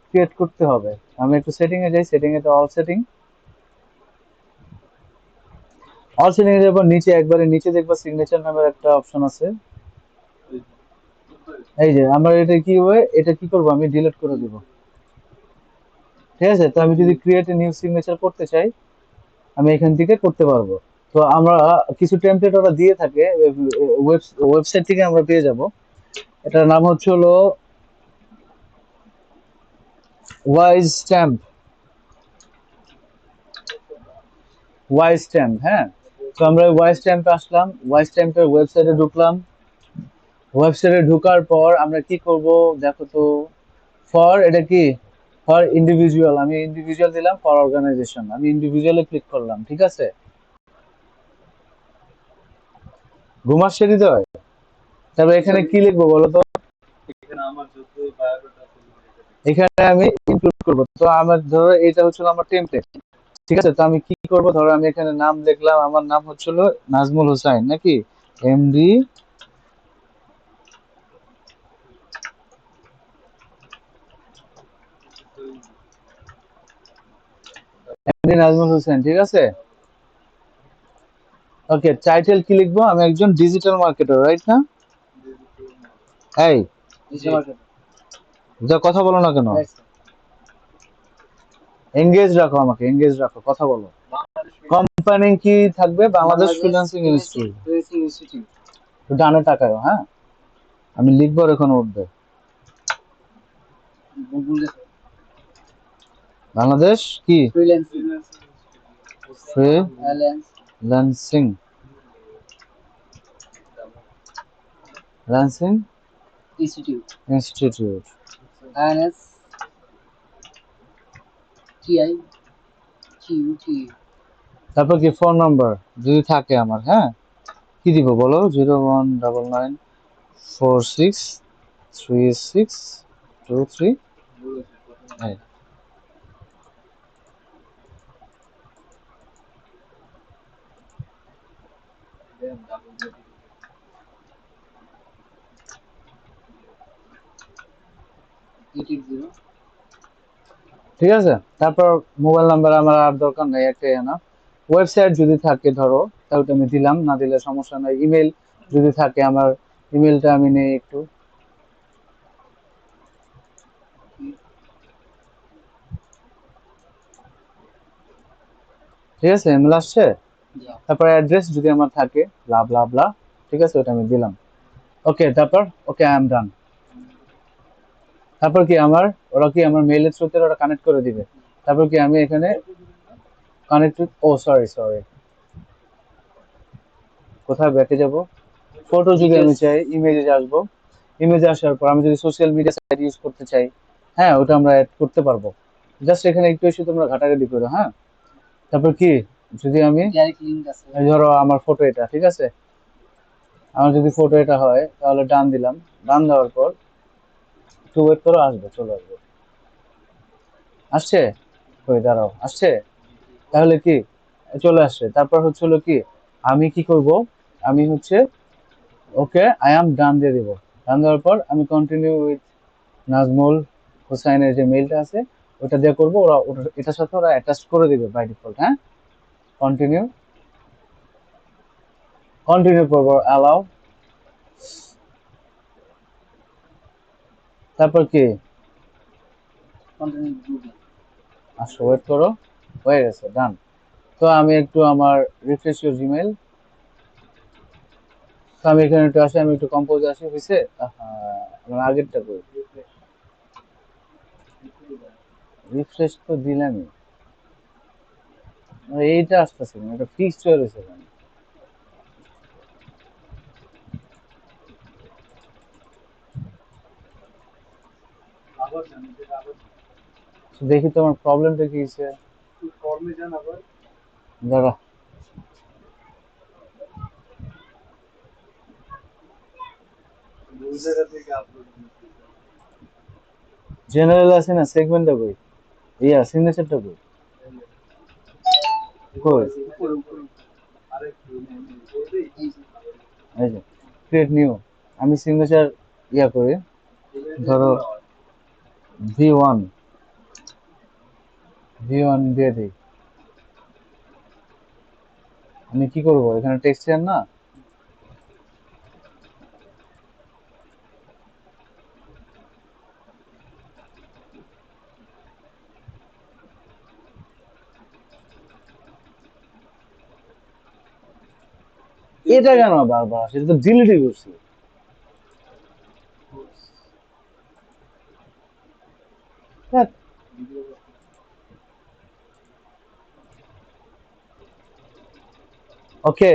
ক্রিয়েট করতে হবে। আমি একটু সেটিং এ যাই, সেটিং এ তো অল সেটিং, অল সেটিং এ যাবো, নিচে একবারে নিচে দেখবো সিগনেচার নামের একটা অপশন আছে। এই যে আমরা এটা কি হবে, এটা কি করব, আমি ডিলিট করে দিব। ঠিক আছে, তো আমি যদি ক্রিয়েট এ নিউ সিগনেচার করতে চাই, আমি এখান থেকে করতে পারবো। তো আমরা কিছু টেমপ্লেট ওরা দিয়ে থাকে, ওয়েবসাইট থেকে আমরা পেয়ে যাব। এটার নাম হচ্ছে হলো ওয়াইজ স্ট্যাম্প, ওয়াইজ স্ট্যাম্প, হ্যাঁ। তো আমরা ওয়াইজ স্ট্যাম্পে আসলাম, ওয়াইজ স্ট্যাম্পের ওয়েবসাইটে ঢুকলাম। ওয়েবসাইটে ঢোকার পর আমরা কি করব, দেখো তো। ফর, এটা কি? ফর ইন্ডিভিজুয়াল, আমি ইন্ডিভিজুয়াল দিলাম। ফর অর্গানাইজেশন, আমি ইন্ডিভিজুয়ালে ক্লিক করলাম। ঠিক আছে, ঘুমাচ্ছে হৃদয়। তারপর এখানে কি লিখবো বলো তো? এখানে আমার যত বায়োডাটা আছে এখানে আমি ইনক্লুড করব। তো আমার ধরো এটা হচ্ছে আমার টেমপ্লেট। ঠিক আছে, তো আমি কি করব, ধরো আমি এখানে নাম লিখলাম, আমার নাম হচ্ছিল নাজমুল হোসাইন নাকি, এমডি, এমডি নাজমুল হোসেন। ঠিক আছে, ওকে। টাইটেল কি লিখবো, আমি একজন ডিজিটাল মার্কেটার, রাইট না? এই, যা কথা বলো না কেন, এঙ্গেজ রাখো, আমাকে এঙ্গেজ রাখো, কথা বলো। কোম্পানি কি থাকবে, বাংলাদেশ ফ্রিল্যান্সিং ইনস্টিটিউট। ডানে টাকায়, হ্যাঁ। আমি লিখবো আর এখন উঠবে, বাংলাদেশ কি freelancing freelancing, freelancing institute, institute. I N S T I Q T. তারপর কি ফোন নাম্বার যদি থাকে আমার, হ্যাঁ, কি দিব বলো, 0199464 3623 880 ঠিক আছে। তারপর মোবাইল নাম্বার আমার আর দরকার নাই, একটাই না। ওয়েবসাইট যদি থাকে ধরো তাহলে আমি দিলাম, না দিলে সমস্যা নাই। ইমেল যদি থাকে, আমার ইমেলটা আমি নেই একটু। ঠিক আছে, ইমেল আসছে। যা তারপর অ্যাড্রেস যদি আমার থাকে, ব্লা ব্লা ব্লা, ঠিক আছে, ওটা আমি দিলাম। ওকে, তারপর ওকে আই এম ডান। তারপর কি আমার, ওরা কি আমার মেইলের থ্রুতে ওরা কানেক্ট করে দিবে। তারপর কি আমি এখানে কানেক্টেড, ও সরি সরি, কোথায় ব্যাকে যাব? ফটো যদি আমি চাই, ইমেজে আসবো। ইমেজে আসার পর আমি যদি সোশ্যাল মিডিয়া সাইট ইউজ করতে চাই, হ্যাঁ, ওটা আমরা অ্যাড করতে পারবো। জাস্ট এখানে একটু এসে তোমরা ঘাটাঘাটি করো, হ্যাঁ। তারপর কি, যদি আমি, ডাইরেক্ট লিংক আছে। এই ধরো আমার ফটো এটা, ঠিক আছে, আমার যদি ফটো এটা হয় তাহলে ডান দিলাম। ডান দেওয়ার পর একটু ওয়েট করো, আসবে, চলে আসবে। আসছে, ওই দাঁড়াও, আসছে। তাহলে কি, চলে আসছে। তারপর হচ্ছে হলো কি, আমি কি করব, আমি হচ্ছে ওকে আই এম ডান দিয়ে দিব। ডান দেওয়ার পর আমি কন্টিনিউ উইথ নাজমুল হোসাইনের যে মেইলটা আছে ওটা দিয়ে করবো। ওরা এটার সাথে ওরা অ্যাটাচ করে দিবে বাই ডিফল্ট, হ্যাঁ। কন্টিনিউ, কন্টিনিউ করবো, অ্যালাউ। তারপর কি, কন্টিনিউ গ্রুপ। আসো, ওয়েট করো, হয়ে গেছে, ডান। তো আমি একটু আমার রিফ্রেশ ইউর জিমেইল, তো আমি এখানে একটু আসি, আমি একটু কম্পোজ আসি, হয়েছে। আমার আগেরটা করি, রিফ্রেশ তো দিলামই, এইটা আসতেছে না, এটা ফিক্সড হয়ে রয়েছে এখানে। আবার জানি যেটা আবার তো দেখি তোমার প্রবলেমটা কি হয়েছে। ফর্মে যান আবার দাঁড়া, ওই জায়গা থেকে আপলোড জেনারেল আছে না, সেগমেন্টটা কই, ইয়া সিগনেচারটা কই, কই, উপরে উপরে আরেকটু এই যে এই যে ক্রিয়েট নিউ, আমি সিগনেচার ইয়া করি, ধরো V1, V1 দিয়ে দিই। আমি কি করব, এখানে টেক্সচার না, এটা কেন বারবার, সেটা তো ডিলিটই করছি। ওকে,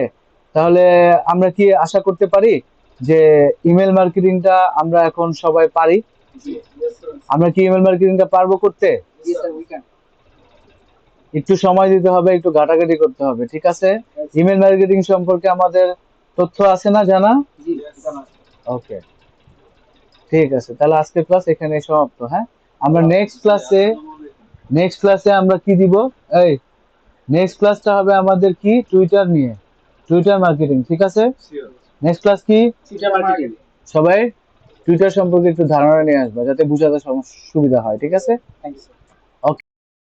তাহলে আমরা কি আশা করতে পারি যে ইমেল মার্কেটিংটা আমরা এখন সবাই পারি? আমরা কি ইমেল মার্কেটিংটা পারবো করতে? জি স্যার উই ক্যান। একটু সময় দিতে হবে, একটু ঘাটাঘাটি করতে হবে, ঠিক আছে। ইমেল মার্কেটিং সম্পর্কে আমাদের তথ্য আছে না জানা? জি জানা আছে। ওকে, ঠিক আছে, তাহলে আজকের ক্লাস এখানে সমাপ্ত, হ্যাঁ। আমরা নেক্সট ক্লাসে আমরা কি দিব, এই নেক্সট ক্লাসটা হবে আমাদের কি, টুইটার নিয়ে, টুইটার মার্কেটিং, ঠিক আছে। নেক্সট ক্লাস কি, টুইটার মার্কেটিং। সবাই টুইটার সম্পর্কে একটু ধারণা নিয়ে আসবে যাতে বুঝাতে সুবিধা হয়, ঠিক আছে। Thank you sir.